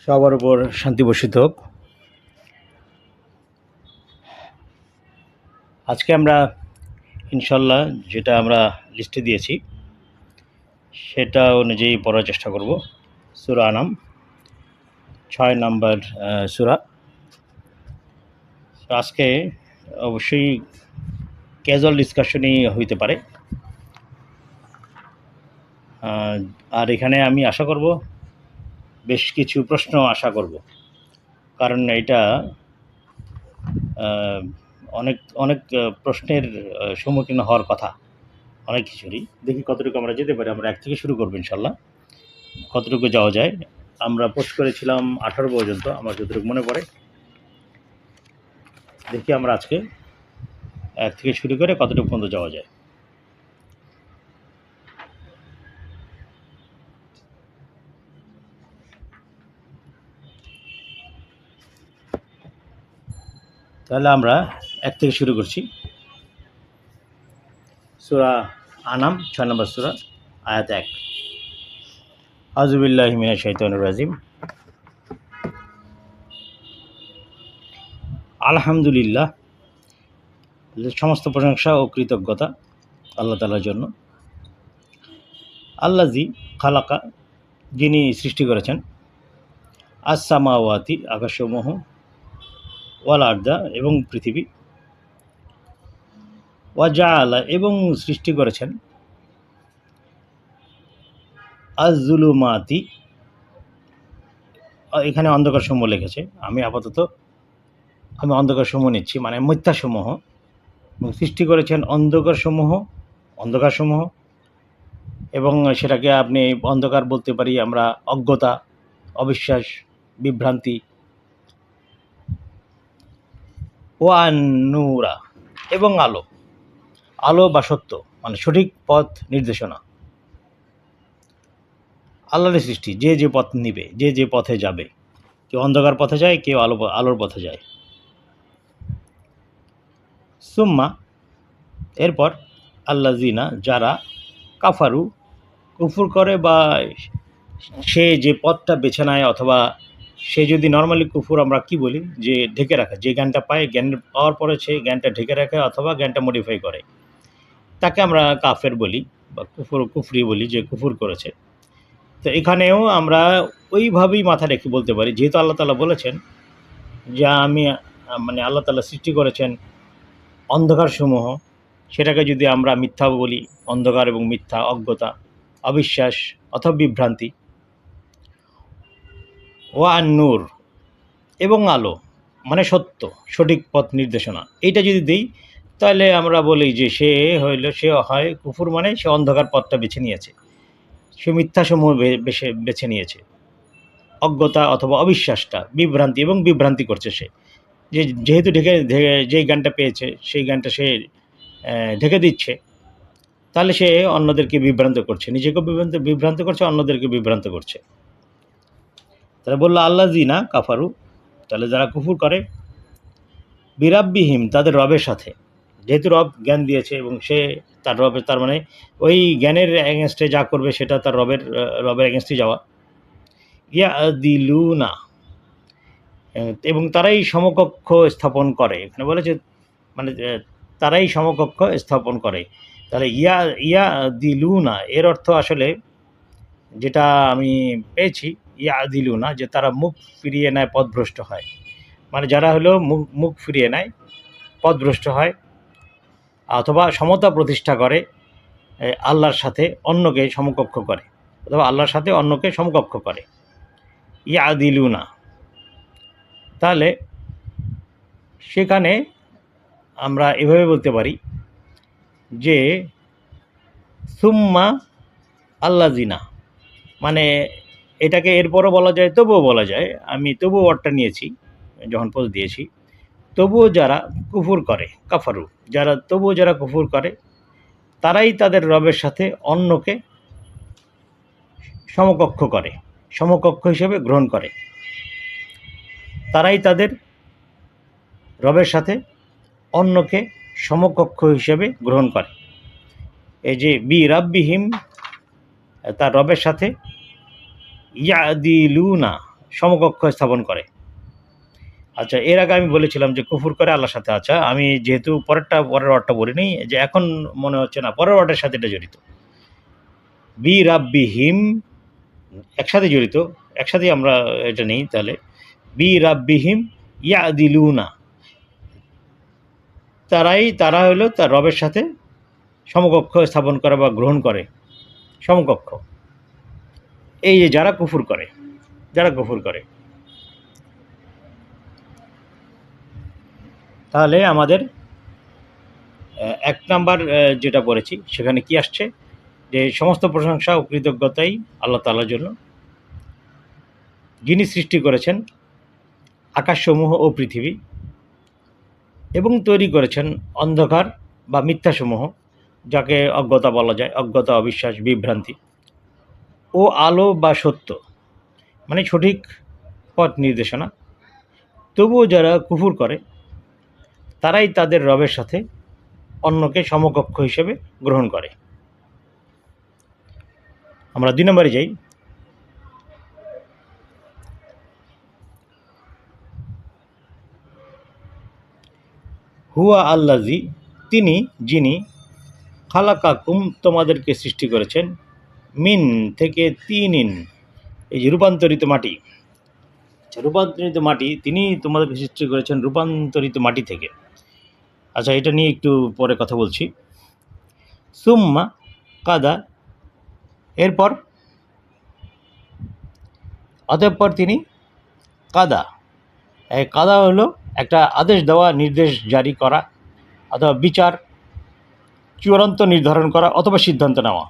সবার উপর শান্তি বর্ষিত হোক। আজকে আমরা ইনশাল্লাহ যেটা আমরা লিস্টে দিয়েছি সেটা অনুযায়ী পড়ার চেষ্টা করব। সূরা আনাম 6 নম্বর সূরা। আজকে অবশ্যই ক্যাজুয়াল ডিসকাশনই হইতে পারে, আর এখানে আমি আশা করব বেশ কিছু প্রশ্ন আশা করব, কারণ এটা অনেক অনেক প্রশ্নের সম্মুখীন হওয়ার কথা, অনেক কিছুরই। দেখি কতটুকু আমরা যেতে পারি। আমরা 1 থেকে শুরু করবো ইনশাল্লাহ, কতটুকু যাওয়া যায়। আমরা পোস্ট করেছিলাম 18 পর্যন্ত, আমার যতটুকু মনে পড়ে। দেখি আমরা আজকে 1 থেকে শুরু করে কতটুকু পর্যন্ত যাওয়া যায়। তাহলে আমরা 1 থেকে শুরু করছি। সূরা আনাম 6 নম্বর সূরা, আয়াত 1। আউযু বিল্লাহি মিনাশ শাইতানির রাজিম। আলহামদুলিল্লাহ, সমস্ত প্রশংসা ও কৃতজ্ঞতা আল্লাহ তাআলার জন্য। আল্লাযী খালাকা, যিনি সৃষ্টি করেছেন, আস-সামাওয়াতি, আকাশসমূহ, ওয়াল আরদা, এবং পৃথিবী, ওয়া জাআলা, এবং সৃষ্টি করেছেন, আয-যুলুমাতি, এখানে অন্ধকারসমূহ লিখেছে, আমি আপাতত অন্ধকারসমূহ নিচ্ছি, মানে মিথ্যাসমূহ। সৃষ্টি করেছেন অন্ধকারসমূহ, এবং সেটাকে আপনি অন্ধকার বলতে পারি আমরা অজ্ঞতা, অবিশ্বাস, বিভ্রান্তি। ওয়া নূরা, এবং আলো বা সত্য, মানে সঠিক পথ নির্দেশনা। আল্লাহর সৃষ্টি, যে যে পথ নিবে, যে যে পথে যাবে, কেউ অন্ধকার পথে যায়, কেউ আলোর পথে যায়। সুম্মা, এরপর, আল্লাযিনা, যারা, কাফারু, কুফর করে, বা সে যে পথটা বেছে নেয়, অথবা সে যদি নর্মালি কুফর আমরা কি বলি, যে ঢেকে রাখা, যে জ্ঞানটা পায়, জ্ঞান পাওয়ার পরে সে জ্ঞানটা ঢেকে রাখে অথবা জ্ঞানটা মডিফাই করে, তাকে আমরা কাফের বলি বা কুফরি বলি, যে কুফর করেছে। তো এখানেও আমরা ওইভাবেই মাথা রেখে বলতে পারি, যেহেতু আল্লাহ তাআলা বলেছেন যে মানে আল্লাহ তাআলা সৃষ্টি করেছেন অন্ধকারসমূহ, সেটাকে যদি আমরা মিথ্যা বলি, অন্ধকার এবং মিথ্যা, অজ্ঞতা, অবিশ্বাস অথবা বিভ্রান্তি। ওয়া নূর, এবং আলো, মানে সত্য, সঠিক পথ নির্দেশনা, এইটা যদি দিই, তাহলে আমরা বলি যে সে হয় কুফর, মানে সে অন্ধকার পথটা বেছে নিয়েছে, সে মিথ্যাসমূহ বেছে নিয়েছে, অজ্ঞতা অথবা অবিশ্বাসটা, বিভ্রান্তি এবং বিভ্রান্তি করছে সে, যেহেতু যেই জ্ঞানটা পেয়েছে সেই জ্ঞানটা সে ঢেকে দিচ্ছে, তাহলে সে অন্যদেরকে বিভ্রান্ত করছে, নিজেকেও বিভ্রান্ত করছে, অন্যদেরকে বিভ্রান্ত করছে। তারা বললো আল্লাযিনা কাফারু, তাহলে যারা কুফর করে, বিরাব্বিহিম, তাদের রবের সাথে, যেহেতু রব জ্ঞান দিয়েছে এবং সে তার রবের, তার মানে ওই জ্ঞানের এগেনস্টে যা করবে সেটা তার রবের এগেনস্টে যাওয়া। ইয়াদিলুনা, এবং তারাই সমকক্ষ স্থাপন করে, এখানে বলেছে মানে তারাই সমকক্ষ স্থাপন করে। তাহলে ইয়াদিলুনা এর অর্থ আসলে যেটা আমি পেয়েছি, ইয়াদিলুনা, যে তারা মুখ ফিরিয়ে নেয়, পথভ্রষ্ট হয়, মানে যারা হলো মুখ ফিরিয়ে নেয়, পথভ্রষ্ট হয়, অথবা সমতা প্রতিষ্ঠা করে, আল্লাহর সাথে অন্যকে সমকক্ষ করে, অথবা আল্লাহর সাথে অন্যকে সমকক্ষ করে, ইয়াদিলুনা। তাহলে সেখানে আমরা এভাবে বলতে পারি যে সুম্মা আল্লাযিনা, মানে এটাকে এরপরও বলা যায়, তবুও বলা যায়, আমি তবুও ওয়ার্ডটা নিয়েছি যখন পোস্ট দিয়েছি, তবুও যারা কুফর করে, কাফারু, তবুও যারা কুফর করে, তারাই তাদের রবের সাথে অন্যকে সমকক্ষ হিসেবে গ্রহণ করে, তারাই তাদের রবের সাথে অন্যকে সমকক্ষ হিসেবে গ্রহণ করে। এই যে বিরাব্বিহিম, তার রবের সাথে, ইয়াদিলুনা, সমকক্ষ স্থাপন করে। আচ্ছা, এর আগে আমি বলেছিলাম যে কুফর করে আল্লাহর সাথে। আচ্ছা, আমি যেহেতু পরের ওয়ার্ডটা বলিনি, যে এখন মনে হচ্ছে না পরের ওয়ার্ডের সাথে এটা জড়িত। বি রাব্বিহিম একসাথে জড়িত, একসাথেই আমরা এটা নেই তাহলে। বি রাব্বিহিম ইয়াদিলুনা, তারা হলো তার রবের সাথে সমকক্ষ স্থাপন করে বা গ্রহণ করে, সমকক্ষ। এই যে যারা কুফর করে, তাহলে আমাদের 1 নাম্বার যেটা পড়েছি সেখানে কি আসছে, যে সমস্ত প্রশংসা ও কৃতজ্ঞতাই আল্লাহ তাআলার জন্য, যিনি সৃষ্টি করেছেন আকাশসমূহ ও পৃথিবী, এবং তৈরি করেছেন অন্ধকার বা মিথ্যাসমূহ, যাকে অজ্ঞতা বলা যায়, অজ্ঞতা, অবিশ্বাস, বিভ্রান্তি, ও আলো বা সত্য, মানে সঠিক পথ নির্দেশনা। তবুও যারা কুফর করে তারাই তাদের রবের সাথে অন্যকে সমকক্ষ হিসেবে গ্রহণ করে। আমরা 2 নম্বরে যাই। হুয়া আল্লাজি, তিনি, যিনি, খালাকাকুম, তোমাদেরকে সৃষ্টি করেছেন, মিন থেকে, তিনিন, এই যে রূপান্তরিত মাটি, রূপান্তরিত মাটি, তিনি তোমাদেরকে সৃষ্টি করেছেন রূপান্তরিত মাটি থেকে। আচ্ছা, এটা নিয়ে একটু পরে কথা বলছি। সুম্মা কাদা, এরপর, অতঃপর তিনি, কাদা, এই কাদা হলো একটা আদেশ দেওয়া, নির্দেশ জারি করা, অথবা বিচার চূড়ান্ত নির্ধারণ করা, অথবা সিদ্ধান্ত নেওয়া।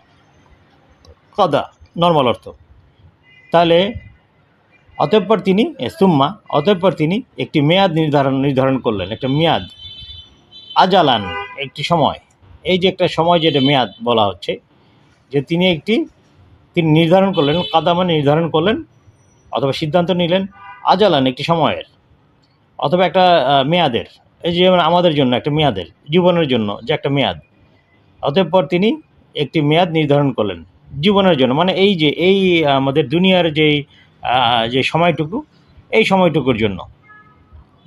কাদা নর্মাল অর্থ। তাহলে অতঃপর তিনি, সুম্মা, অতঃপর তিনি একটি মেয়াদ নির্ধারণ করলেন, একটা মেয়াদ, আজালান, একটি সময়। এই যে একটা সময়, যেটা মেয়াদ বলা হচ্ছে, যে তিনি নির্ধারণ করলেন, কাদা মানে নির্ধারণ করলেন অথবা সিদ্ধান্ত নিলেন, আজালান একটি সময়ের, অথবা একটা মেয়াদের। এই যে যেমন আমাদের জন্য একটা মেয়াদের, জীবনের জন্য যে একটা মেয়াদ। অতঃপর তিনি একটি মেয়াদ নির্ধারণ করলেন জীবনের জন্য, মানে এই আমাদের দুনিয়ার যে সময়টুকু, এই সময়টুকুর জন্য,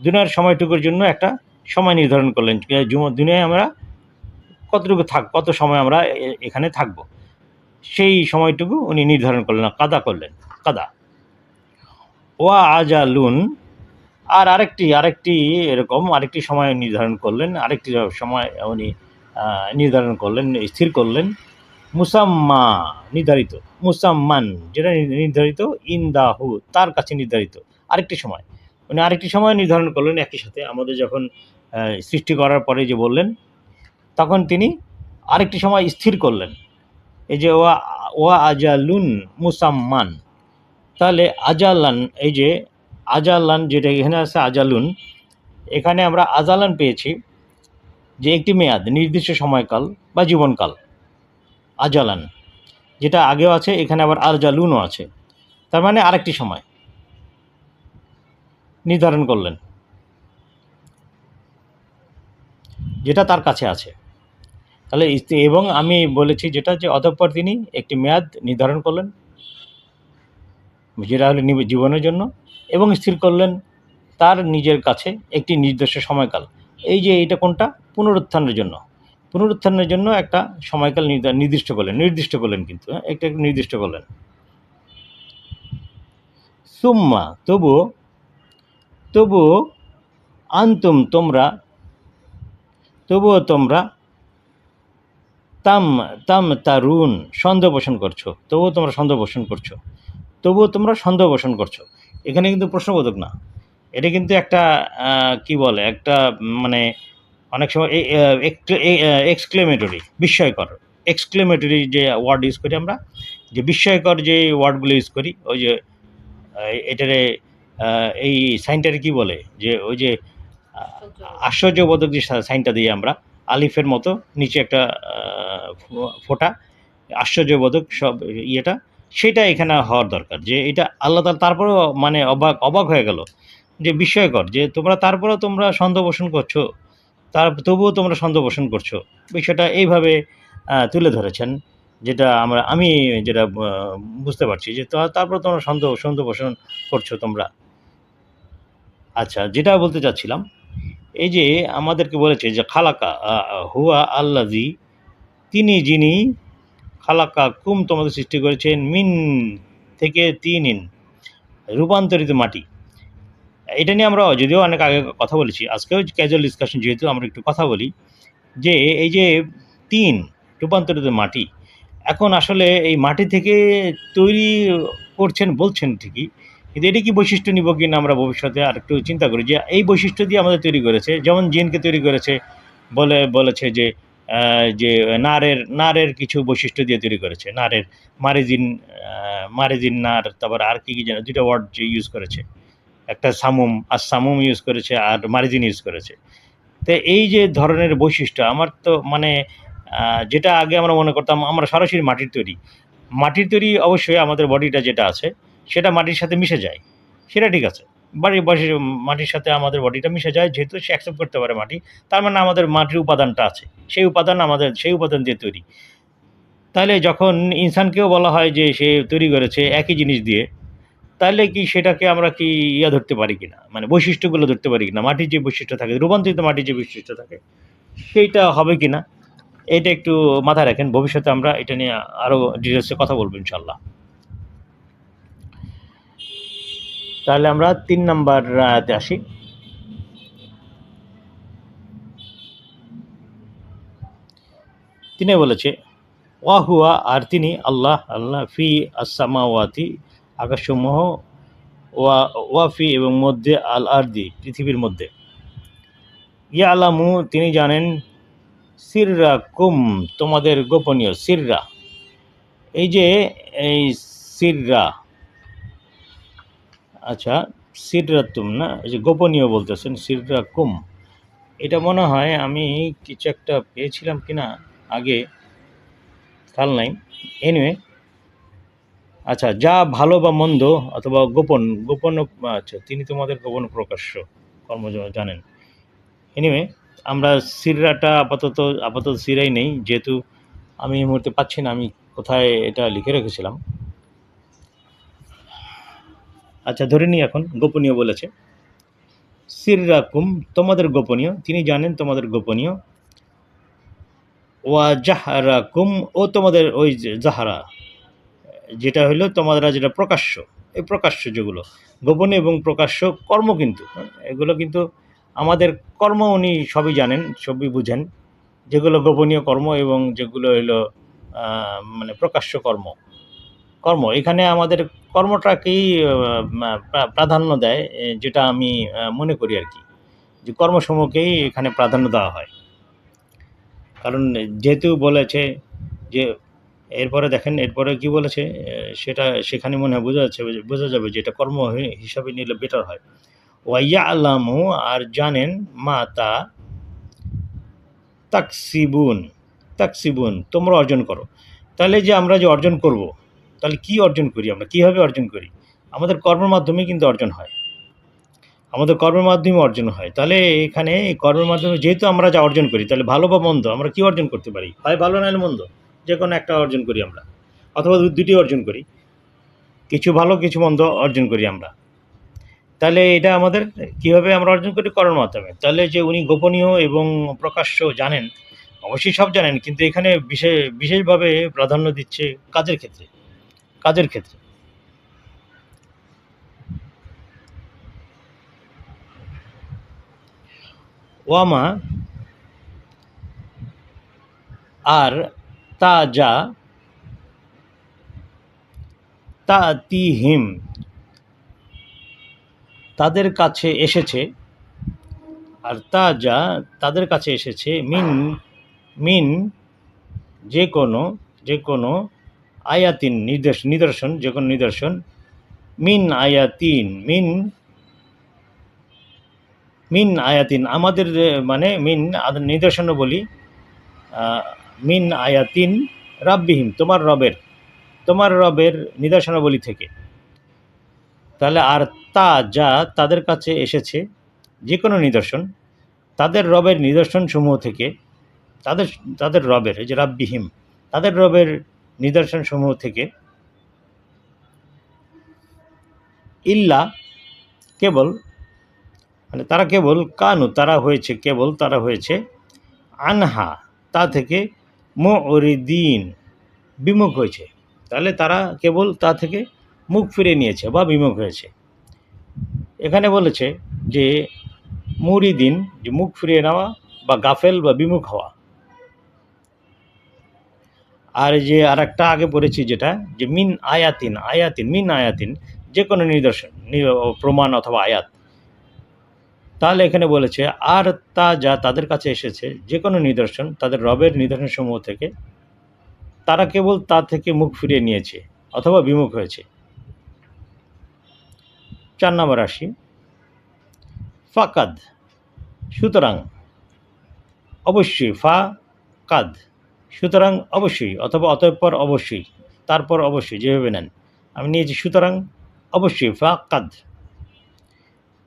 দুনিয়ার সময়টুকুর জন্য একটা সময় নির্ধারণ করলেন। দুনিয়ায় আমরা কত সময় আমরা এখানে থাকব, সেই সময়টুকু উনি নির্ধারণ করলেন, কাদা করলেন, কাদা। ওয়া আজালুন, আর আরেকটি এরকম আরেকটি সময় নির্ধারণ করলেন, আরেকটি সময় উনি নির্ধারণ করলেন, স্থির করলেন, মুসাম্মা, নির্ধারিত, মুসাম্মান, যেটা নির্ধারিত, ইনদাহু, তার কাছে নির্ধারিত আরেকটি সময়। উনি আরেকটি সময় নির্ধারণ করলেন একই সাথে। আমাদের যখন সৃষ্টি করার পরে যে বললেন, তখন তিনি আরেকটি সময় স্থির করলেন, এই যে ওয়া আজালুন মুসাম্মান। তাহলে আজালান, এই যে আজালান, যেটা এখানে আছে আজালুন, এখানে আমরা আজালান পেয়েছি যে একটি মেয়াদ, নির্দিষ্ট সময়কাল বা জীবনকাল, আজালান, যেটা আগেও আছে, এখানে আবার আজালুনও আছে। তার মানে আরেকটি সময় নির্ধারণ করলেন, যেটা তার কাছে আছে। তাহলে এবং আমি বলেছি যেটা, যে অতঃপর তিনি একটি মেয়াদ নির্ধারণ করলেন, যেটা হলো জীবনের জন্য, এবং স্থির করলেন তার নিজের কাছে একটি নির্দিষ্ট সময়কাল। এই যে এটা কোনটা, পুনরুত্থানের জন্য একটা সময়কাল নির্দিষ্ট করলেন, কিন্তু একটা নির্দিষ্ট করলেন। সুম্মা, তবুও আনতুম, তবুও তোমরা তারুন, সন্দেহ পোষণ করছো। এখানে কিন্তু প্রশ্নবোধক না, এটা কিন্তু একটা কি বলে, একটা মানে অনেক সময় এক্সক্লেমেটরি, এক্সক্লেমেটরি যে ওয়ার্ড ইউজ করি আমরা, যে বিস্ময়কর যে ওয়ার্ডগুলো ইউজ করি, ওই যে এটারে এই সাইনটারে কি বলে, যে ওই যে আশ্চর্যবোধক যে সাইনটা দিই আমরা, আলিফের মতো নিচে একটা ফোঁটা, আশ্চর্যবোধক সব ইয়েটা, সেটা এখানে হওয়ার দরকার, যে এটা আল্লাহ তাআলা তারপরেও মানে অবাক হয়ে গেল, যে বিস্ময়কর, যে তোমরা সন্দেহ পোষণ করছো, তবুও তোমরা সন্দেহ পোষণ করছো। বিষয়টা এইভাবে তুলে ধরেছেন। যেটা আমি যেটা বুঝতে পারছি যে তারপর তোমরা সন্দেহ পোষণ করছো তোমরা। আচ্ছা, যেটা বলতে চাচ্ছিলাম, এই যে আমাদেরকে বলেছে যে খালাকা হুয়া আল্লাজি, যিনি খালাকা কুম তোমাদের সৃষ্টি করেছেন মিন থেকে তিনিন রূপান্তরিত মাটি। এটা নিয়ে আমরা যদিও অনেক আগে কথা বলেছি, আজকেও ক্যাজুয়াল ডিসকাশন যেহেতু আমরা একটু কথা বলি যে এই যে তিন রূপান্তরিত মাটি, এখন আসলে এই মাটি থেকে তৈরি করছেন বলছেন ঠিকই, কিন্তু এটা কি বৈশিষ্ট্য নিব কিনা আমরা ভবিষ্যতে আর একটু চিন্তা করি যে এই বৈশিষ্ট্য দিয়ে আমাদের তৈরি করেছে, যেমন জিনকে তৈরি করেছে বলেছে যে যে নারের কিছু বৈশিষ্ট্য দিয়ে তৈরি করেছে, নারের মারেজিন নার, তারপর আর কি যেন দুটো ওয়ার্ড যে ইউজ করেছে, একটা সামুম ইউজ করেছে আর মারিজিন ইউজ করেছে। তো এই যে ধরনের বৈশিষ্ট্য আমার তো মানে যেটা আগে আমরা মনে করতাম আমরা সরাসরি মাটির তৈরি অবশ্যই আমাদের বডিটা যেটা আছে সেটা মাটির সাথে মিশে যায়, সেটা ঠিক আছে। মাটির সাথে আমাদের বডিটা মিশে যায়, যেহেতু সে অ্যাকসেপ্ট করতে পারে মাটি, তার মানে আমাদের মাটির উপাদানটা আছে, সেই উপাদান দিয়ে তৈরি। তাহলে যখন ইনসানকেও বলা হয় যে সে তৈরি করেছে একই জিনিস দিয়ে, তাহলে কি সেটাকে আমরা কি ধরতে পারি কিনা, মানে বৈশিষ্ট্যগুলো ধরতে পারি কিনা, মাটির যে বৈশিষ্ট্য থাকে, রূপান্তরিত মাটির যে বৈশিষ্ট্য থাকে সেইটা হবে কিনা, এটা একটু মাথায় রাখেন। ভবিষ্যতে আমরা এটা নিয়ে আরও ডিটেলসে কথা বলবো ইনশাল্লাহ। তাহলে আমরা 3 নাম্বার তে আসি। তিনি বলেছে ওয়াহুয়া, আর তিনি আল্লাহ ফি আসসামাওয়াতি আকাশসমূহ, ওয়াফি এবং মধ্যে আল আরদি পৃথিবীর মধ্যে, আলামু তিনি জানেন, সিররা কুম তোমাদের গোপনীয়, সিররা এই যে এই সিররা, আচ্ছা সিররা তুম না, এই যে গোপনীয় বলতেছেন সিররা কুম, এটা মনে হয় আমি কিছু একটা পেয়েছিলাম কিনা আগে, খেয়াল নাই। এনিওয়ে, আচ্ছা যা ভালো বা মন্দ অথবা গোপন, আচ্ছা তিনি তোমাদের গোপন প্রকাশ্য কর্ম জানেন। এনিওয়ে, আমরা সিররাটা আপাতত সিরাই নেই, যেহেতু আমি এই মুহূর্তে পাচ্ছি না আমি কোথায় এটা লিখে রেখেছিলাম। আচ্ছা ধরে নিই এখন গোপনীয় বলেছে, সিররাকুম তোমাদের গোপনীয়, তিনি জানেন তোমাদের গোপনীয়, ওয়া জাহারাকুম ও তোমাদের ওই যে জাহারা, যেটা হলো তোমরা যেটা প্রকাশ্য, এই প্রকাশ্য যেগুলো গোপনীয় এবং প্রকাশ্য কর্ম, কিন্তু এগুলো কিন্তু আমাদের কর্ম উনি সবই জানেন, সবই বুঝেন, যেগুলো গোপনীয় কর্ম এবং যেগুলো হলো মানে প্রকাশ্য কর্ম এখানে আমাদের কর্মটাকেই প্রাধান্য দেয়, যেটা আমি মনে করি আর কি, যে কর্মসমূহকেই এখানে প্রাধান্য দেওয়া হয়। কারণ যেহেতু বলেছে যে এরপরে দেখেন এরপরে কি বলেছে, সেটা সেখানে মনে হয় বোঝা যাবে যে এটা কর্ম হিসাবে নিলে বেটার হয়। ওয়াইয়া আল্লামু আর জানেন, মা তা তাকসিবুন তোমরা অর্জন করো। তাহলে যে আমরা যে অর্জন করব, তাহলে কি অর্জন করি, আমরা কীভাবে অর্জন করি, আমাদের কর্মের মাধ্যমেই কিন্তু অর্জন হয়, আমাদের কর্মের মাধ্যমে অর্জন হয়। তাহলে এখানে কর্মের মাধ্যমে যেহেতু আমরা যা অর্জন করি, তাহলে ভালো বা মন্দ আমরা কি অর্জন করতে পারি, হয় ভালো নাহলে মন্দ, যে কোনো একটা অর্জন করি আমরা, অথবা দুটি অর্জন করি, কিছু ভালো কিছু মন্দ অর্জন করি আমরা। তাহলে এটা আমাদের কীভাবে আমরা অর্জন করি, করার মাধ্যমে। তাহলে যে উনি গোপনীয় এবং প্রকাশ্য জানেন, অবশ্যই সব জানেন, কিন্তু এখানে বিশেষভাবে প্রাধান্য দিচ্ছে কাজের ক্ষেত্রে। ওয়ামা আর তাতিহিম তাদের কাছে এসেছে, আর তাদের কাছে এসেছে, মিন যে কোনো আয়াতিন নিদর্শন, যে কোনো নিদর্শন, মিন আয়াতিন আমাদের মানে নিদর্শনও বলি, মিন আয়াতিন রাব্বিহিম তোমার রবের নিদর্শনাবলী থেকে। তাহলে আর তাদের কাছে এসেছে যে কোনো নিদর্শন তাদের রবের নিদর্শন সমূহ থেকে, তাদের রবের, এই যে রাব্বিহিম তাদের রবের নিদর্শন সমূহ থেকে, ইল্লা কেবল, মানে তারা কেবল, কানু তারা হয়েছে, কেবল তারা হয়েছে, আনহা তা থেকে, মুরিদিন বিমুখ হয়েছে। তাহলে তারা কেবল তা থেকে মুখ ফিরে নিয়েছে বা বিমুখ হয়েছে। এখানে বলেছে যে মুরিদিন, যে মুখ ফিরিয়ে নেওয়া বা গাফেল বা বিমুখ হওয়া। আর যে আর একটা আগে পড়েছি যেটা, যে মিন আয়াতিন, আয়াতিন মিন আয়াতিন, যে কোনো নিদর্শন, প্রমাণ অথবা আয়াত। তাহলে এখানে বলেছে আর তা যা তাদের কাছে এসেছে, যে কোনো নিদর্শন, তাদের রবের নিদর্শন সমূহ থেকে, তারা কেবল তা থেকে মুখ ফিরিয়ে নিয়েছে অথবা বিমুখ হয়েছে। 4 নম্বর আসি, ফাকাদ সুতরাং, অবশ্যই, ফা কাদ সুতরাং অবশ্যই, অথবা অতঃপর অবশ্যই, তারপর অবশ্যই, যেভাবে নেন। আমি নিয়েছি সুতরাং অবশ্যই, ফা কাদ।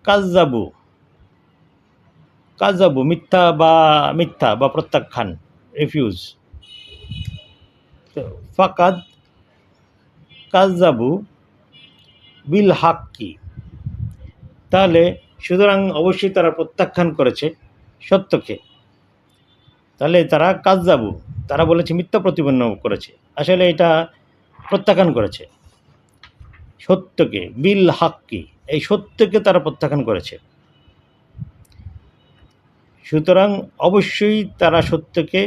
কাজ্জাবু, কাজ্জাবু মিথ্যা বা প্রত্যাখ্যান, রিফিউজ। তো ফাকাদ কাজ্জাবু বিল হাক্কি, তাহলে সুতরাং অবশ্যই তারা প্রত্যাখ্যান করেছে সত্যকে। তাহলে তারা কাজ্জাবু, তারা বলেছে মিথ্যা প্রতিপন্ন করেছে, আসলে এটা প্রত্যাখ্যান করেছে সত্যকে, বিল হাক্কি, এই সত্যকে তারা প্রত্যাখ্যান করেছে। সুতরাং অবশ্যই তারা সত্যকে,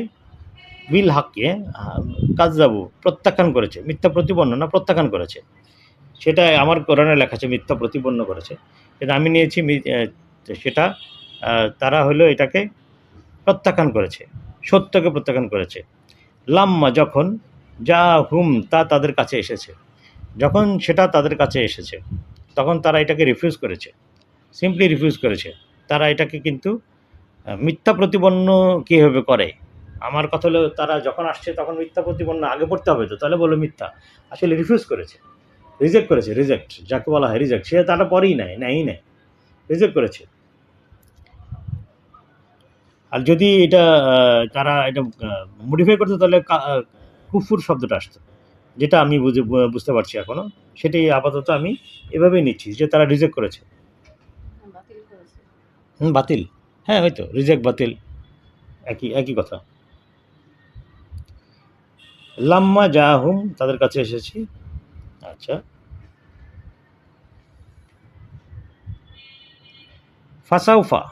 বিল হাক্কি, কাজ্জাবু প্রত্যাখ্যান করেছে, মিথ্যা প্রতিপন্ন না, প্রত্যাখ্যান করেছে। সেটা আমার কোরআনে লেখা আছে মিথ্যা প্রতিপন্ন করেছে, এটা আমি নিয়েছি সেটা তারা হলো এটাকে প্রত্যাখ্যান করেছে, সত্যকে প্রত্যাখ্যান করেছে। লাম্মা যখন, যা হুম তা তাদের কাছে এসেছে, যখন সেটা তাদের কাছে এসেছে তখন তারা এটাকে রিফিউজ করেছে, সিম্পলি রিফিউজ করেছে। তারা এটাকে কিন্তু মিথ্যা প্রতিপন্ন কীভাবে করে, আমার কথা হলো তারা যখন আসছে তখন মিথ্যা প্রতিপন্ন আগে পড়তে হবে, তো তাহলে বলো মিথ্যা, আসলে রিফিউজ করেছে, রিজেক্ট করেছে, রিজেক্ট যাকে বলা হয় রিজেক্ট, সে তারা পরেই নেয়ই নেয়, রিজেক্ট করেছে। আর যদি এটা তারা এটা মডিফাই করতো তাহলে কুফুর শব্দটা আসতো, যেটা আমি বুঝতে পারছি এখনও, সেটাই আপাতত আমি এভাবেই নিচ্ছি যে তারা রিজেক্ট করেছে। বাতিল, হ্যাঁ হয়তো রিজেক্ট বাতিল একই কথা। লাম্মা যা হুম তাদের কাছে এসেছি। আচ্ছা, ফাসাউফা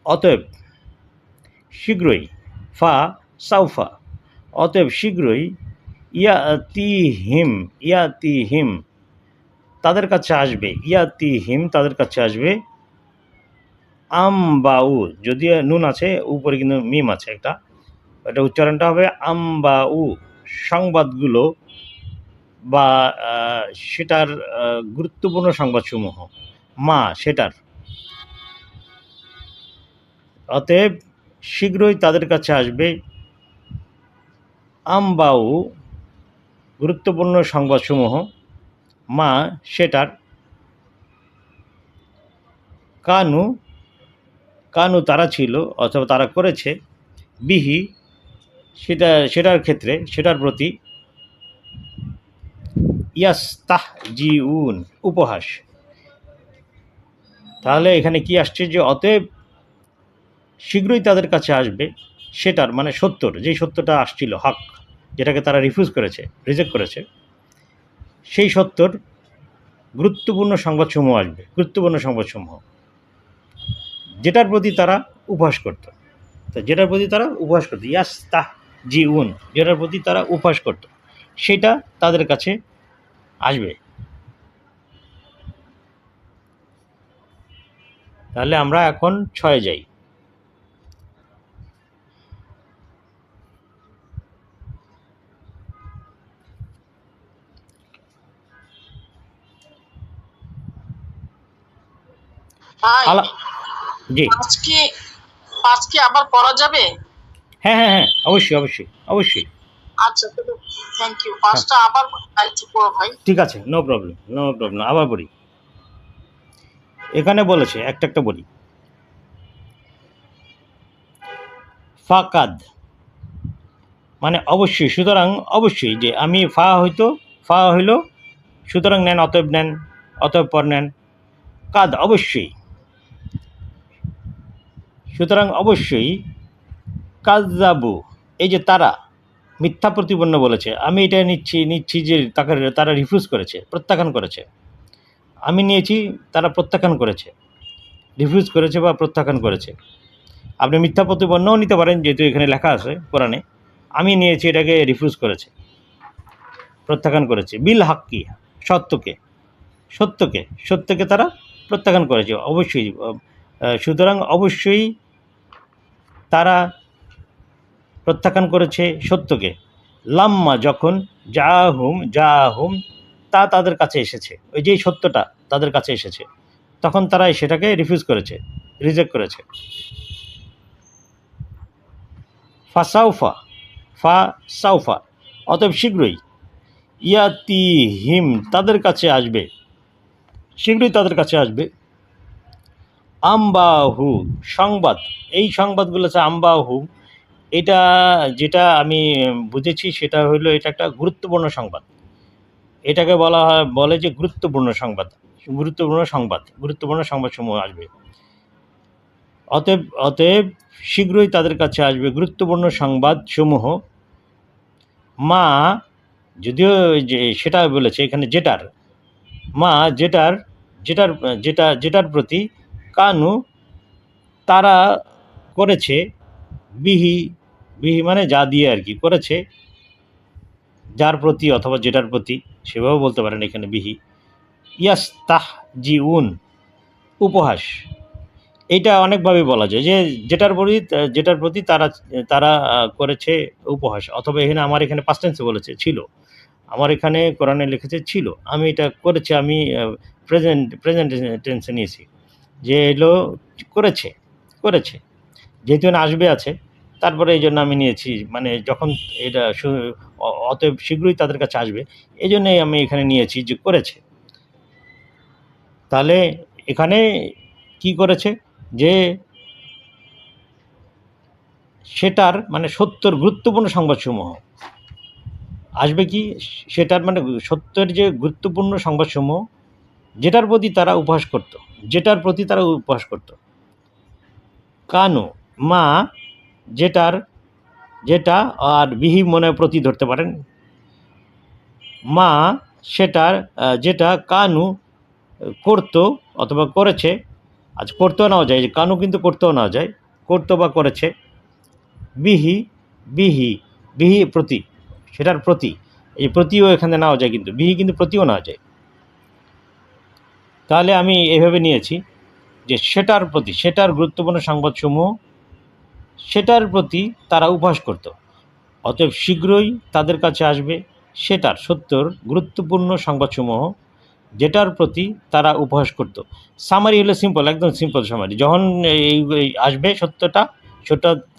অতএব শীঘ্রই, ফা সাউফা অতএব শীঘ্রই, ইয়াতিহিম তাদের কাছে আসবে, ইয়াতিহিম তাদের কাছে আসবে, আমবাউ, যদি নুন আছে উপরে কিন্তু মিম আছে একটা, এটা উচ্চারণটা হবে আমবাউ, সংবাদগুলো বা সেটার গুরুত্বপূর্ণ সংবাদসমূহ, মা সেটার। অতএব শীঘ্রই তাদের কাছে আসবে, আমবাউ গুরুত্বপূর্ণ সংবাদসমূহ, মা সেটার, কানু তারা ছিল অথবা তারা করেছে, বিহি সেটার ক্ষেত্রে, সেটার প্রতি, ইয়াস্তাহজিউন উপহাস। তাহলে এখানে কি আসছে, যে অতএব শীঘ্রই তাদের কাছে আসবে সেটার, মানে সত্যর, যেই সত্যটা আসছিল, হক, যেটাকে তারা রিফিউজ করেছে, রিজেক্ট করেছে, সেই সত্যর গুরুত্বপূর্ণ সংবাদসমূহ আসবে, গুরুত্বপূর্ণ সংবাদসমূহ, যেটার প্রতি তারা উপহাস করত। তো যেটার প্রতি তারা উপহাস করত, ইয়াস্তাহজিউন, যেটার প্রতি তারা উপহাস করত, সেটা তাদের কাছে আসবে। তাহলে আমরা এখন 6 যাই। জি, পাঁচকে আবার পড়া যাবে? হ্যাঁ হ্যাঁ হ্যাঁ, অবশ্যই অবশ্যই অবশ্যই। আচ্ছা, থ্যাংক ইউ। পাঁচটা আবার একটু পড়ো ভাই। ঠিক আছে, নো প্রবলেম, আবার বলি। এখানে বলেছে একটা বলি, ফাকাদ মানে অবশ্যই, সুতরাং অবশ্যই, যে আমি ফা হইল সুতরাং নেন, অতএব পর নেন। কাদ অবশ্যই, সুতরাং অবশ্যই। কাযযাবু এই যে তারা মিথ্যা প্রতিপন্ন বলেছে, আমি এটা নিচ্ছি যে তারা রিফিউজ করেছে, প্রত্যাখ্যান করেছে। আমি নিয়েছি তারা প্রত্যাখ্যান করেছে, রিফিউজ করেছে বা প্রত্যাখ্যান করেছে। আপনি মিথ্যা প্রতিপন্নও নিতে পারেন, যেহেতু এখানে লেখা আছে কোরআনে। আমি নিয়েছি এটাকে রিফিউজ করেছে, প্রত্যাখ্যান করেছে। বিল হাক্কি সত্যকে তারা প্রত্যাখ্যান করেছে অবশ্যই। সুতরাং অবশ্যই তারা প্রত্যাখ্যান করেছে সত্যকে। লাম্মা যখন জাহুম তা তাদের কাছে এসেছে, ওই যেই সত্যটা তাদের কাছে এসেছে, তখন তারা সেটাকে রিফিউজ করেছে, রিজেক্ট করেছে। ফাসাউফা অতএব শীঘ্রই, ইয়াতিহিম তাদের কাছে আসবে, শীঘ্রই তাদের কাছে আসবে। আম্বাহু সংবাদ, এই সংবাদগুলো আছে আম্বাহু। এটা যেটা আমি বুঝেছি সেটা হলো এটা একটা গুরুত্বপূর্ণ সংবাদ। এটাকে বলে যে গুরুত্বপূর্ণ সংবাদসমূহ আসবে। অতএব শীঘ্রই তাদের কাছে আসবে গুরুত্বপূর্ণ সংবাদসমূহ। মা যদিও যে সেটা বলেছে এখানে যেটার প্রতি কানু তারা করেছে, বিহি মানে যা দিয়ে আর কি করেছে, যার প্রতি অথবা যেটার প্রতি, সেভাবে বলতে পারেন এখানে বিহি। ইয়াস্তাহজিউন উপহাস, এটা অনেকভাবে বলা যায় যে যেটার প্রতি তারা করেছে উপহাস, অথবা আমার এখানে পাস্ট টেন্সে বলেছে ছিল, আমার এখানে কোরআনে লিখেছে ছিল, আমি এটা করেছি, আমি প্রেজেন্ট টেন্সে নিয়েছি, যে এলো করেছে, যেহেতু আসবে আছে, তারপরে এই জন্য আমি নিয়েছি, মানে যখন এটা অতএব শীঘ্রই তাদের কাছে আসবে, এই জন্যই আমি এখানে নিয়েছি যে করেছে। তাহলে এখানে কি করেছে, যে সেটার মানে সত্যর গুরুত্বপূর্ণ সংবাদসমূহ আসবে, কি সেটার মানে সত্যের যে গুরুত্বপূর্ণ সংবাদসমূহ, যেটার প্রতি তারা উপহাস করত। কানু মা যেটা আর বিহি মনে প্রতি ধরতে পারেন। মা যেটা কানু করতো অথবা করেছে, আজ করতেও নেওয়া যায়, কানু কিন্তু করতেও নেওয়া যায়, করতো বা করেছে। বিহি প্রতি, সেটার প্রতি, এই প্রতিও এখানে নেওয়া যায়, কিন্তু বিহি কিন্তু প্রতিও নেওয়া যায়। তাহলে আমি এভাবে নিয়েছি যে সেটার গুরুত্বপূর্ণ সংবাদসমূহ, সেটার প্রতি তারা উপহাস করত। অতএব শীঘ্রই তাদের কাছে আসবে সেটার সত্যর গুরুত্বপূর্ণ সংবাদসমূহ, যেটার প্রতি তারা উপহাস করত। সামারি হলো সিম্পল, একদম সিম্পল সামারি। যখন এই আসবে সত্যটা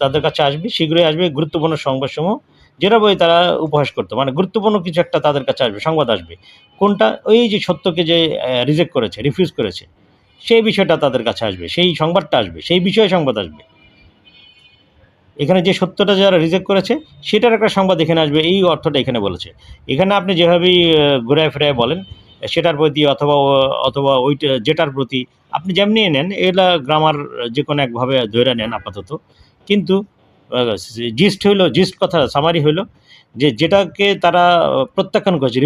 তাদের কাছে আসবে, শীঘ্রই আসবে গুরুত্বপূর্ণ সংবাদসমূহ, যেটা বই তারা উপহাস করতো, মানে গুরুত্বপূর্ণ কিছু একটা তাদের কাছে আসবে, সংবাদ আসবে। কোনটা? ওই যে সত্যকে যে রিজেক্ট করেছে, রিফিউজ করেছে, সেই বিষয়টা তাদের কাছে আসবে, সেই সংবাদটা আসবে, সেই বিষয়ে সংবাদ আসবে। এখানে যে সত্যটা যারা রিজেক্ট করেছে সেটার একটা সংবাদ এখানে আসবে, এই অর্থটা এখানে বলেছে। এখানে আপনি যেভাবেই ঘুরায় ফেরায় বলেন, সেটার প্রতি অথবা ওইটা যেটার প্রতি, আপনি যেমনি নেন, এগুলা গ্রামার যে কোনো একভাবে ধরে নেন আপাতত। কিন্তু জিস্ট কথা সামারি হইল যে যেটাকে তারা প্রত্যাখ্যান করেছে,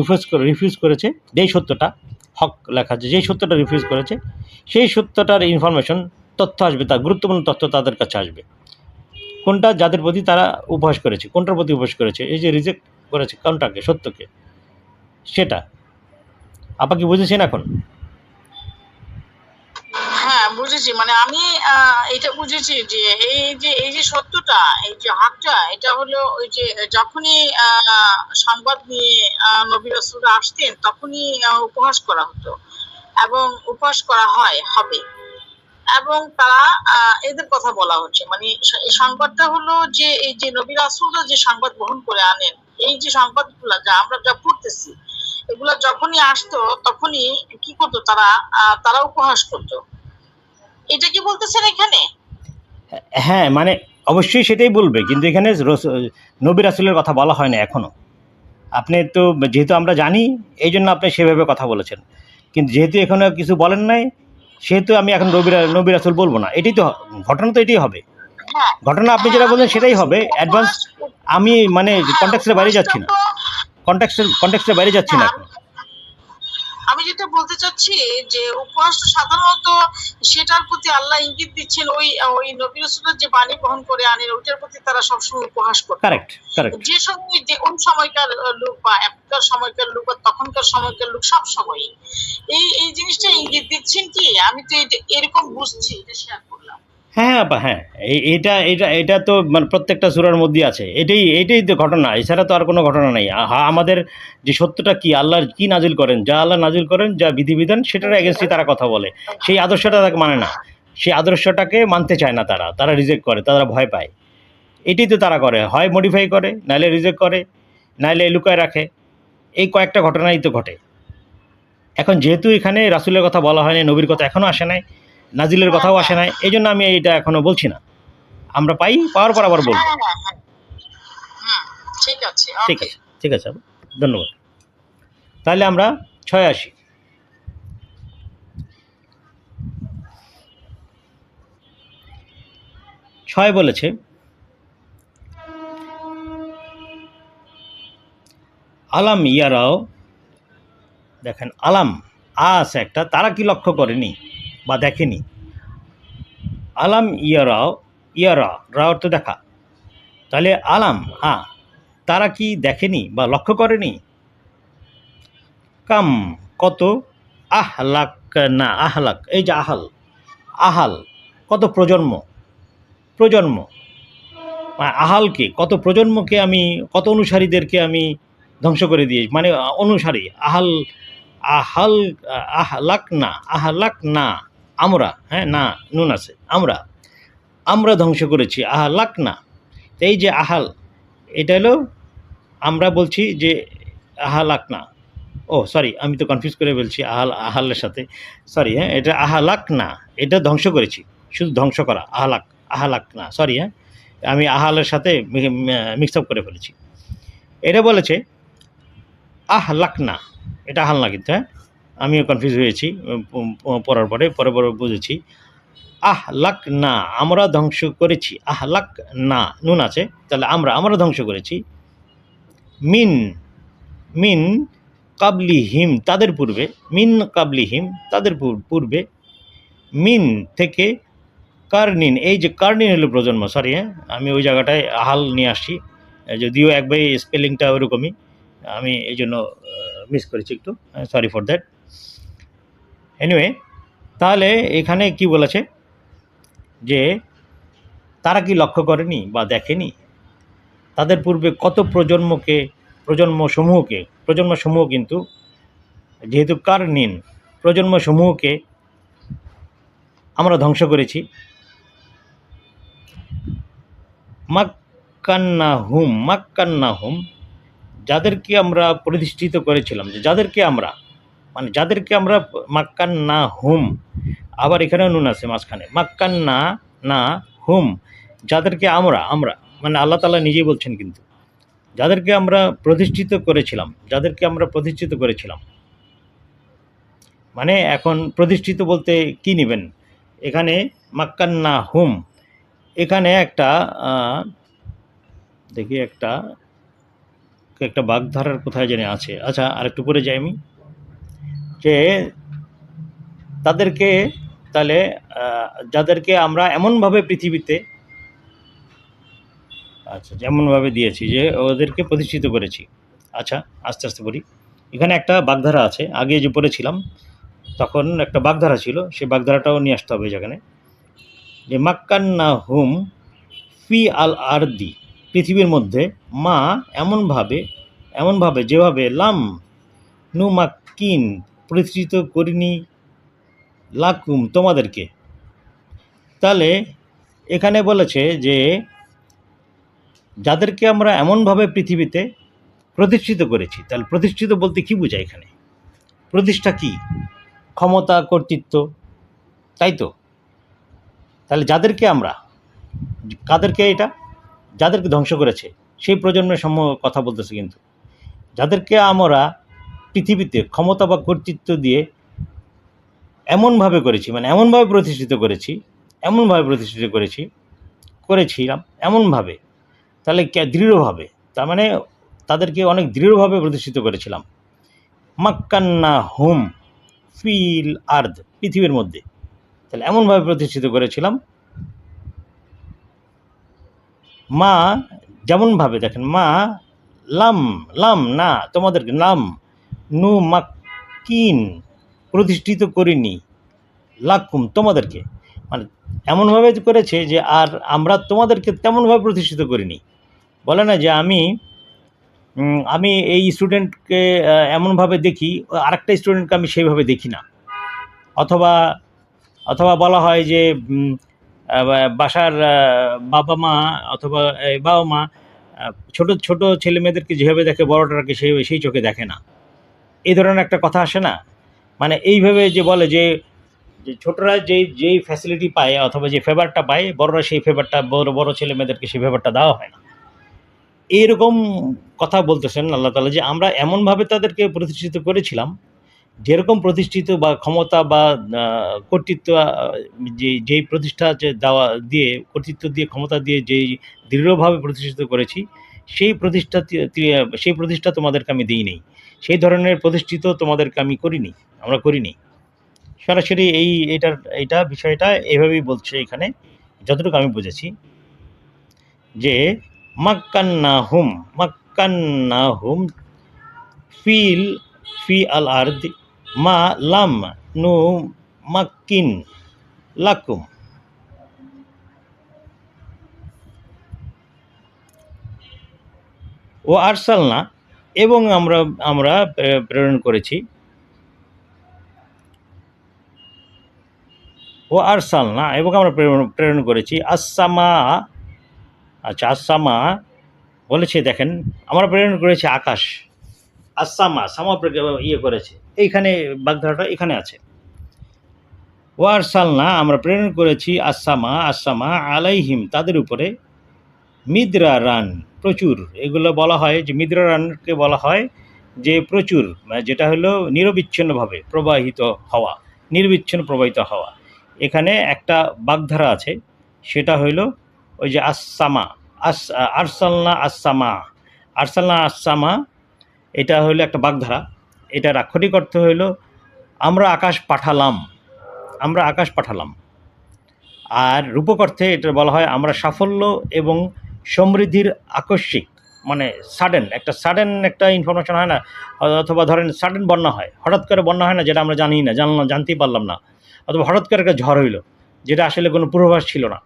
রিফিউজ করেছে, যেই সত্যটা হক লেখা আছে, যেই সত্যটা রিফিউজ করেছে, সেই সত্যটার ইনফরমেশন, তথ্য আসবে, তার গুরুত্বপূর্ণ তথ্য তাদের কাছে আসবে। কোনটা? যাদের প্রতি তারা উপহাস করেছে। কোনটার প্রতি উপহাস করেছে? এই যে রিজেক্ট করেছে কোনটাকে, সত্যকে, সেটা। আপা কি বুঝেছেন এখন? হ্যাঁ, বুঝেছি। মানে আমি এটা বুঝেছি যে এই যে সত্যটা, এই যে হকটা, এটা হলো ওই যে যখনই সংবাদ নিয়ে নবী রাসূলরা আসতেন, তখনই উপহাস করা হতো এবং উপহাস করা হবে, এবং তারা এদের কথা বলা হচ্ছে, মানে এই সংবাদটা হলো যে এই যে নবী রাসূলরা যে সংবাদ বহন করে আনেন, এই যে সংবাদগুলা আমরা যা পড়তেছি, এগুলা যখনই আসতো তখনই কি করতো, তারা উপহাস করতো। এটা কি বলতেছেন এখানে? হ্যাঁ, মানে অবশ্যই সেটাই বলবে, কিন্তু এখানে নবী রাসূলের কথা বলা হয় না এখনও। আপনি তো যেহেতু আমরা জানি এই জন্য আপনি সেভাবে কথা বলেছেন, কিন্তু যেহেতু এখনও কিছু বলেন নাই সেহেতু আমি এখন নবী রাসূল বলবো না। এটাই তো ঘটনা, তো এটাই হবে হ্যাঁ ঘটনা। আপনি হ্যাঁ যেটা আমি বললেন সেটাই বলতেছি হবে অ্যাডভান্স। আমি মানে হ্যাঁ কনটেক্সটের বাইরে যাচ্ছি উপহাসটা না, তো কনটেক্সটের বাইরে যাচ্ছি না হ্যাঁ এখন। আমি যেটা বলতে চাচ্ছি যে উপহাসটা সাধারণত সেটার প্রতি আল্লাহ ইঙ্গিত দিচ্ছেন, ওই ওই নবী রাসূলের যে বাণী বহন করে আনেন ওইটার প্রতি তারা সবসময় উপহাস করত। Correct, correct. যে সময় যে ওই সময়কার লোক বা এখনকার সময়কার লোক বা তখনকার সময়কার লোক সব সময় এই জিনিসটা ইঙ্গিত দিচ্ছেন কি, আমি তো এটা এরকম বুঝছি, এটা শেয়ার করলাম। হ্যাঁ আপা, হ্যাঁ, এটা এটা এটা তো মানে প্রত্যেকটা সূরার মধ্যেই আছে। এটাই তো ঘটনা, এছাড়া তো আর কোনো ঘটনা নেই। আমাদের যে সত্যটা কি, আল্লাহ কি নাজিল করেন, যা আল্লাহ নাজিল করেন, যা বিধিবিধান, সেটার এগেনস্টে তারা কথা বলে। সেই আদর্শটা তাকে মানে না, সেই আদর্শটাকে মানতে চায় না, তারা রিজেক্ট করে, তারা ভয় পায়। এটাই তো তারা করে, হয় মডিফাই করে, নাইলে রিজেক্ট করে, নাইলে লুকায় রাখে। এই কয়েকটা ঘটনাই তো ঘটে। এখন যেহেতু এখানে রাসূলের কথা বলা হয়নি, নবীর কথা এখনও আসে নাই, নাজিলের হ্যাঁ কথাও আসে হ্যাঁ নাই, এই জন্য আমি এটা এখনও বলছি না। আমরা পাওয়ার পর আবার বলবো। হ্যাঁ হ্যাঁ হ্যাঁ হুম, ঠিক আছে, ঠিক ওকে। আছে, ঠিক আছে আপা, ধন্যবাদ। তাহলে আমরা 6 আসি। 6 বলেছে, আলাম ইয়ারাও, দেখেন আলাম আছে একটা, তারা কি লক্ষ্য করেনি বা দেখেনি। আলাম ইয়ারাও, রা অর্থ দেখা, তাহলে আলাম তারা কি দেখেনি বা লক্ষ্য করেনি। কাম কত, আহলাক না, আহলাক এই যে আহাল কত প্রজন্ম আহালকে, কত প্রজন্মকে আমি, কত অনুসারীদেরকে আমি ধ্বংস করে দিয়েছি, মানে অনুসারী আহাল আহলাক না আমরা, হ্যাঁ না নুন আছে, আমরা ধ্বংস করেছি, আহলাক না। এই যে আহাল, এটা হলো আমরা বলছি যে আহালাক না, ও সরি, আমি তো কনফিউজ করে বলছি আহালের সাথে, সরি। হ্যাঁ, এটা আহালাক না, এটা ধ্বংস করেছি, শুধু ধ্বংস করা, আহালাক না, সরি। হ্যাঁ, আমি আহালের সাথে মিক্স আপ করে ফেলেছি। এটা বলেছে আহলাক না, এটা আহাল না কিন্তু। হ্যাঁ, আমিও কনফিউজ হয়েছি পড়ার পরে বুঝেছি। আহলাক না, আমরা ধ্বংস করেছি, আহলাক না নুন আছে, তাহলে আমরা ধ্বংস করেছি। মিন মিন কাবলিহিম, তাদের পূর্বে, মিন কাবলিহিম তাদের পূর্বে, মিন থেকে কার্নিন, এই যে কার্নিন হলো প্রজন্ম, সরি। হ্যাঁ, আমি ওই জায়গাটায় আহাল নিয়ে আসছি, যদিও একবারে স্পেলিংটা ওরকমই, আমি এই জন্য মিস করেছি একটু, সরি ফর দ্যাট। এনিওয়ে, তাহলে এখানে কি বলেছে যে তারা কি লক্ষ্য করেনি বা দেখেনি, তাদের পূর্বে কত প্রজন্মসমূহ কিন্তু, যেহেতু কার্নিন, প্রজন্মসমূহকে আমরা ধ্বংস করেছি। মাক্কান্নাহুম, যাদেরকে আমরা প্রতিষ্ঠিত করেছিলাম, যাদেরকে আমরা মাক্কান্নাহুম, আবার এখানেও নুন আছে মাঝখানে, মাক্কান্না হুম, যাদেরকে আমরা মানে আল্লাহ তাআলা নিজেই বলছেন কিন্তু, যাদেরকে আমরা প্রতিষ্ঠিত করেছিলাম, মানে এখন প্রতিষ্ঠিত বলতে কি নেবেন এখানে, মাক্কান্নাহুম, এখানে একটা দেখি একটা বাগধারার কোথায় জানি আছে। আচ্ছা, আরেকটু পরে যাই আমি, যে তাদেরকে, তাহলে যাদেরকে আমরা এমনভাবে পৃথিবীতে, আচ্ছা যেমনভাবে দিয়েছি যে ওদেরকে প্রতিষ্ঠিত করেছি। আচ্ছা, আস্তে আস্তে পড়ি। এখানে একটা বাগধারা আছে, আগে যে পড়েছিলাম তখন একটা বাগধারা ছিল, সেই বাগধারাটাও নিয়ে আসতে হবে যেখানে, যে মাক্কান্নাহুম ফি আল আরদি, পৃথিবীর মধ্যে, মা এমনভাবে যেভাবে, লাম নুমাক্কিন প্রতিষ্ঠিত করিনি, লাকুম তোমাদেরকে। তাহলে এখানে বলেছে যে যাদেরকে আমরা এমনভাবে পৃথিবীতে প্রতিষ্ঠিত করেছি, তাহলে প্রতিষ্ঠিত বলতে কি বোঝায় এখানে, প্রতিষ্ঠা কি, ক্ষমতা, কর্তৃত্ব, তাই তো। তাহলে যাদেরকে আমরা কাদেরকে? এটা যাদেরকে ধ্বংস করেছে সেই প্রজন্মের কথা বলতেছে, কিন্তু যাদেরকে আমরা পৃথিবীতে ক্ষমতা বা কর্তৃত্ব দিয়ে এমনভাবে করেছি, মানে এমনভাবে প্রতিষ্ঠিত করেছিলাম এমনভাবে, তাহলে দৃঢ়ভাবে, তার মানে তাদেরকে অনেক দৃঢ়ভাবে প্রতিষ্ঠিত করেছিলাম। মাক্কান্না হুম ফিল আর্দ, পৃথিবীর মধ্যে, তাহলে এমনভাবে প্রতিষ্ঠিত করেছিলাম। মা, যেমনভাবে দেখেন, মা লাম, লাম না তোমাদেরকে, লাম নু মাক্কিন, প্রতিষ্ঠিত করিনি, লাকুম তোমাদেরকে, মানে এমনভাবে করেছে যে আর আমরা তোমাদেরকে তেমনভাবে প্রতিষ্ঠিত করিনি। বলে না যে আমি এই স্টুডেন্টকে এমনভাবে দেখি, আরেকটা স্টুডেন্টকে আমি সেইভাবে দেখি না। অথবা অথবা বলা হয় যে বাসার বাবা মা অথবা বাবা মা ছোট ছোট ছেলে মেয়েদেরকে যেভাবে দেখে বড়টাকে সেই চোখে দেখে না, এই ধরনের একটা কথা আসে না? মানে এইভাবে যে বলে যে ছোটরা যেই ফ্যাসিলিটি পায় অথবা যে ফেভারটা পায়, বড়রা সেই ফেভারটা, বড় ছেলে মেয়েদেরকে সেই ফেভারটা দেওয়া হয় না। এইরকম কথা বলতেছেন আল্লাহ তাআলা, যে আমরা এমনভাবে তাদেরকে প্রতিষ্ঠিত করেছিলাম, যেরকম প্রতিষ্ঠিত বা ক্ষমতা বা কর্তৃত্ব, যেই প্রতিষ্ঠা যে দেওয়া দিয়ে, কর্তৃত্ব দিয়ে, ক্ষমতা দিয়ে যেই দৃঢ়ভাবে প্রতিষ্ঠিত করেছি, সেই প্রতিষ্ঠা তোমাদেরকে আমি দিই নেই, সেই ধরনের প্রতিষ্ঠিত তোমাদেরকে আমি আমরা করিনি। সরাসরি এইটা বিষয়টা এভাবেই বলছে এখানে, যতটুকু আমি বুঝেছি, যে মাক্কান্নাহুম ফি আল আরদ মা লাম নু মাক্কিন লাকুম। ও আরসালনা, এবং আমরা প্রেরণ করেছি, ও আরসালনা, এবং আমরা প্রেরণ করেছি আসসামা। আচ্ছা, আসসামা বলেছে, দেখেন, আমরা প্রেরণ করেছি আকাশ, সামা করেছে, এইখানে বাগধারাটা এখানে আছে। ও আরসালনা, আমরা প্রেরণ করেছি আসামা আলাইহিম, তাদের উপরে, মিদ্রা রান, প্রচুর। এগুলো বলা হয় যে মিদ্রা রানকে বলা হয় যে প্রচুর, যেটা হলো নিরবিচ্ছিন্নভাবে প্রবাহিত হওয়া। এখানে একটা বাগধারা আছে, সেটা হইল ওই যে আরসালনা আসামা, এটা হইলো একটা বাগধারা। এটা আক্ষরিক অর্থ হইল আমরা আকাশ পাঠালাম। আর রূপক অর্থে এটা বলা হয় আমরা সাফল্য এবং সমৃদ্ধির আকস্মিক, মানে সাডেন একটা ইনফরমেশন হয় না, অথবা ধরেন সাডেন বন্যা হয়, হঠাৎ করে বন্যা হয় না, যেটা আমরা জানতেই পারলাম না, অথবা হঠাৎ করে একটা ঝড় হইল, যেটা আসলে কোনো পূর্বাভাস ছিল না,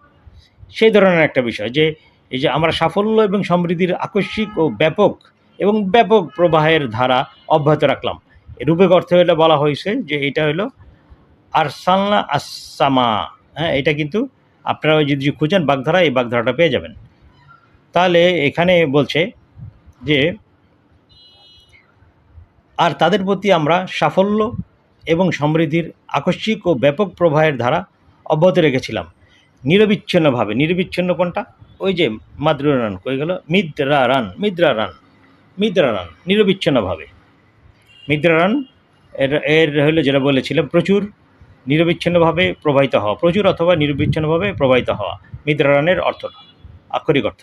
সেই ধরনের একটা বিষয়, যে এই যে আমরা সাফল্য এবং সমৃদ্ধির আকস্মিক ও ব্যাপক প্রবাহের ধারা অব্যাহত রাখলাম। রূপক অর্থে হইলে বলা হয়েছে যে এটা হলো আরসালনা আসসামা। হ্যাঁ, এটা কিন্তু আপনারা যদি খুঁজেন বাগধারা, এই বাগধারাটা পেয়ে যাবেন। তাহলে এখানে বলছে যে আর তাদের প্রতি আমরা সাফল্য এবং সমৃদ্ধির আকস্মিক ও ব্যাপক প্রবাহের ধারা অব্যাহত রেখেছিলাম নিরবিচ্ছিন্ন কোনটা? ওই যে মাদ্রারান কই গেল, মিদ্রারান নিরবিচ্ছিন্নভাবে। মিদ্রারান এর হলো যেটা বলেছিলাম, প্রচুর নিরবিচ্ছিন্নভাবে প্রবাহিত হওয়া, প্রচুর অথবা নিরবিচ্ছিন্নভাবে প্রবাহিত হওয়া, মিদ্রারানের অর্থটা, আক্ষরিক অর্থ।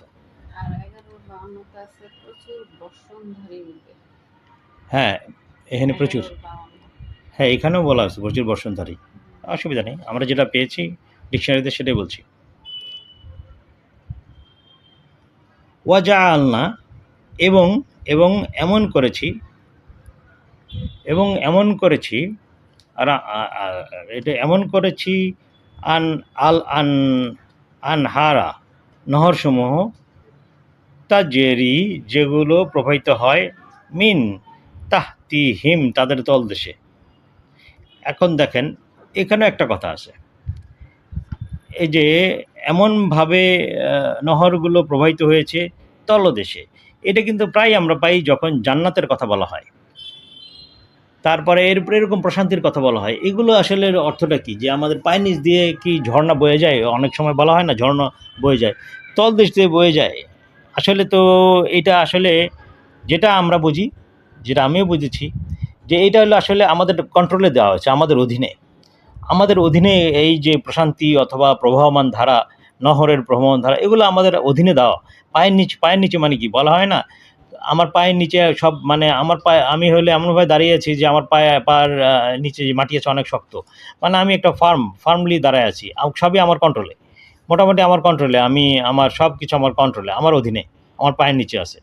হ্যাঁ, এখানে প্রচুর, হ্যাঁ এখানেও বলা আছে প্রচুর বর্ষণধারী, অসুবিধা নেই, আমরা যেটা পেয়েছি ডিকশনারিতে সেটাই বলছি। ওয়াজা আলনা, এবং এমন করেছি আর এটা এমন করেছি আনহারা, নহরসমূহ, তাজেরি, যেগুলো প্রবাহিত হয়, মিন তাহতিহিম, তাদের তলদেশে। এখন দেখেন, এখানে একটা কথা আছে, এই যে এমনভাবে নহরগুলো প্রবাহিত হয়েছে তলদেশে, এটা কিন্তু প্রায় আমরা পাই যখন জান্নাতের কথা বলা হয়। তারপরে এরকম প্রশান্তির কথা বলা হয়। এগুলো আসলে অর্থটা কী? যে আমাদের পায়ের নিচ দিয়ে কি ঝর্ণা বয়ে যায়? অনেক সময় বলা হয় না ঝর্ণা বয়ে যায়, তলদেশ দিয়ে বয়ে যায়। আসলে তো এটা আসলে যেটা আমরা বুঝি, যেটা আমিও বুঝেছি, যে এটা হলো আসলে আমাদের কন্ট্রোলে দেওয়া হয়েছে, আমাদের অধীনে। আমাদের অধীনে এই যে প্রশান্তি অথবা প্রবাহমান ধারা, নহরের প্রবাহমান ধারা, এগুলো আমাদের অধীনে দেওয়া। পায়ের নিচে মানে কি বলা হয় না, আমার পায়ের নিচে সব, মানে আমার পায়ে আমি হলে এমনভাবে দাঁড়িয়ে আছি যে আমার পায়ের নিচে যে মাটি আছে অনেক শক্ত, মানে আমি একটা ফার্মলি দাঁড়ায় আছি, সবই আমার কন্ট্রোলে, মোটামুটি আমার কন্ট্রোলে, আমি আমার সব কিছু আমার কন্ট্রোলে, আমার অধীনে, আমার পায়ের নিচে আছে,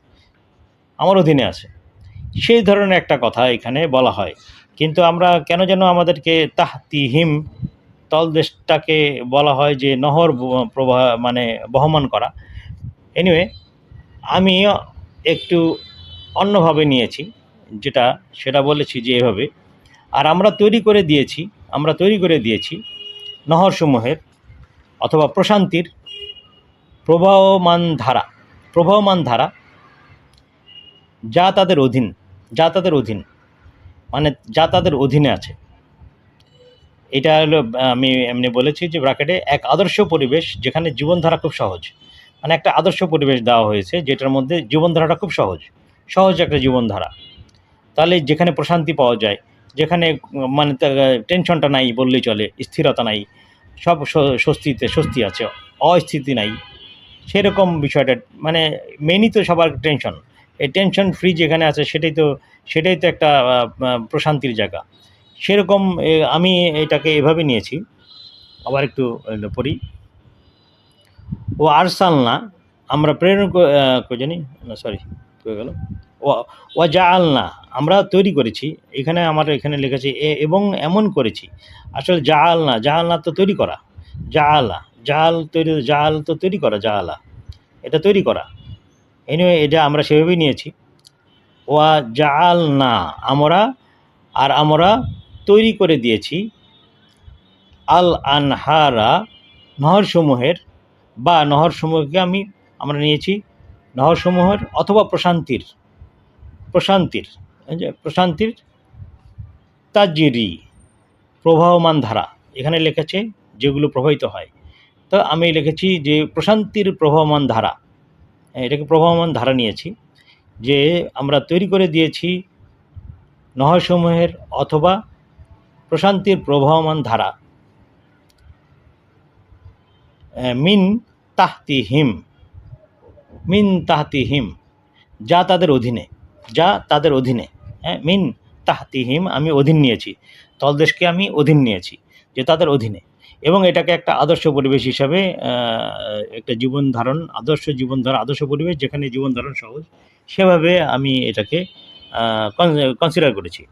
আমার অধীনে আছে, সেই ধরনের একটা কথা এখানে বলা হয়। কিন্তু আমরা কেন যেন আমাদেরকে তাহতিহিম, তলদেশটাকে বলা হয় যে নহর প্রবাহ, মানে বহমান করা। এনিওয়ে, আমি একটু অন্যভাবে নিয়েছি, সেটা বলেছি যে এভাবে। আর আমরা তৈরি করে দিয়েছি নহরসমূহের অথবা প্রশান্তির প্রবাহমান ধারা, যা তাদের অধীন, মানে যা তাদের অধীনে আছে। এটা হলো, আমি এমনি বলেছি যে ব্র্যাকেটে, এক আদর্শ পরিবেশ যেখানে জীবনধারা খুব সহজ, মানে একটা আদর্শ পরিবেশ দেওয়া হয়েছে যেটার মধ্যে জীবনধারাটা খুব সহজ একটা জীবনধারা। তাহলে যেখানে প্রশান্তি পাওয়া যায়, যেখানে মানে টেনশনটা নাই বললেই চলে, স্থিরতা নাই, সব স্বস্তি আছে, অস্থিতি নাই, সেরকম বিষয়টা, মানে মেনই তো সবার টেনশন, এই টেনশন ফ্রি যেখানে আছে সেটাই তো একটা প্রশান্তির জায়গা। সেরকম আমি এটাকে এভাবে নিয়েছি। আবার একটু পড়ি। ও আরসালনা, আমরা প্রেরণ জানি না, সরি হয়ে গেল। ও জাআলনা, আমরা তৈরি করেছি, এখানে লিখেছি এবং এমন করেছি। আসলে জাআলনা তো তৈরি করা, জাল তো তৈরি করা, জাআলা এটা তৈরি করা। এনিওয়ে, এটা আমরা সেভাবেই নিয়েছি। ওয়া জাআলনা, আমরা তৈরি করে দিয়েছি আল আনহারা, নহরসমূহকে আমরা নিয়েছি নহরসমূহের অথবা প্রশান্তির তাজরি, প্রবাহমান ধারা, এখানে লিখেছে যেগুলো প্রবাহিত হয়, তো আমি লিখেছি যে প্রশান্তির প্রবাহমান ধারা, এটাকে প্রবাহমান ধারা নিয়েছি, যে আমরা তৈরি করে দিয়েছি নহরসমূহের অথবা প্রশান্তির প্রবাহমান ধারা, মিন তাহতিহিম, যা তাদের অধীনে, হ্যাঁ, মিন তাহতিহিম, আমি অধীন নিয়েছি, তলদেশকে আমি অধীন নিয়েছি, যে তাদের অধীনে, এবং এটাকে একটা আদর্শ পরিবেশ হিসাবে, একটা আদর্শ পরিবেশ যেখানে জীবনধারণ সহজ, সেভাবে আমি এটাকে কনসিডার করেছি।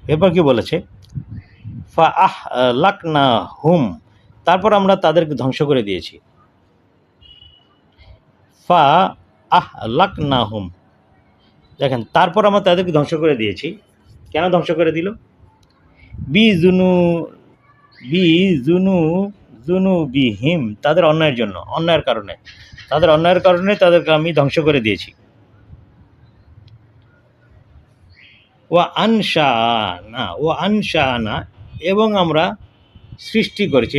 এরপর কি বলেছে, ফাআহলাকনাহুম, তারপর আমরা তাদেরকে ধ্বংস করে দিয়েছি। ফাআহলাকনাহুম, দেখেন, তারপর আমরা তাদেরকে ধ্বংস করে দিয়েছি। কেন ধ্বংস করে দিল? বিজুনুবিহিম, তাদের অন্যায়ের কারণে তাদেরকে আমি ধ্বংস করে দিয়েছি। ওয়া আনশানা, এবং আমরা সৃষ্টি করেছি,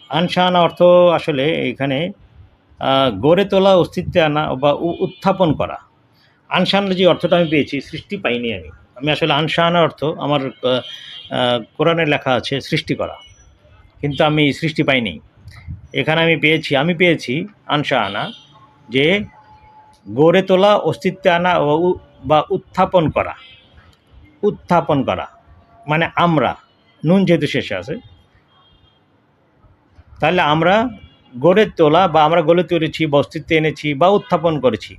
আনশানা অর্থ আসলে এখানে গড়ে তোলা, অস্তিত্বে আনা বা উত্থাপন করা। আনশানা যে অর্থটা আমি পেয়েছি, সৃষ্টি পাইনি আমি আসলে আনশানা অর্থ আমার কোরআনে লেখা আছে সৃষ্টি করা, কিন্তু আমি সৃষ্টি পাইনি। এখানে আমি পেয়েছি আনশানা, যে গড়ে তোলা, অস্তিত্বে আনা বা উত্থাপন করা, মানে আমরা, নুন যেহেতু শেষে আছে, তাহলে আমরা গড়ে তোলা, বা আমরা গড়ে তুলেছি, বা অস্তিত্বে এনেছি, বা উত্থাপন করেছি।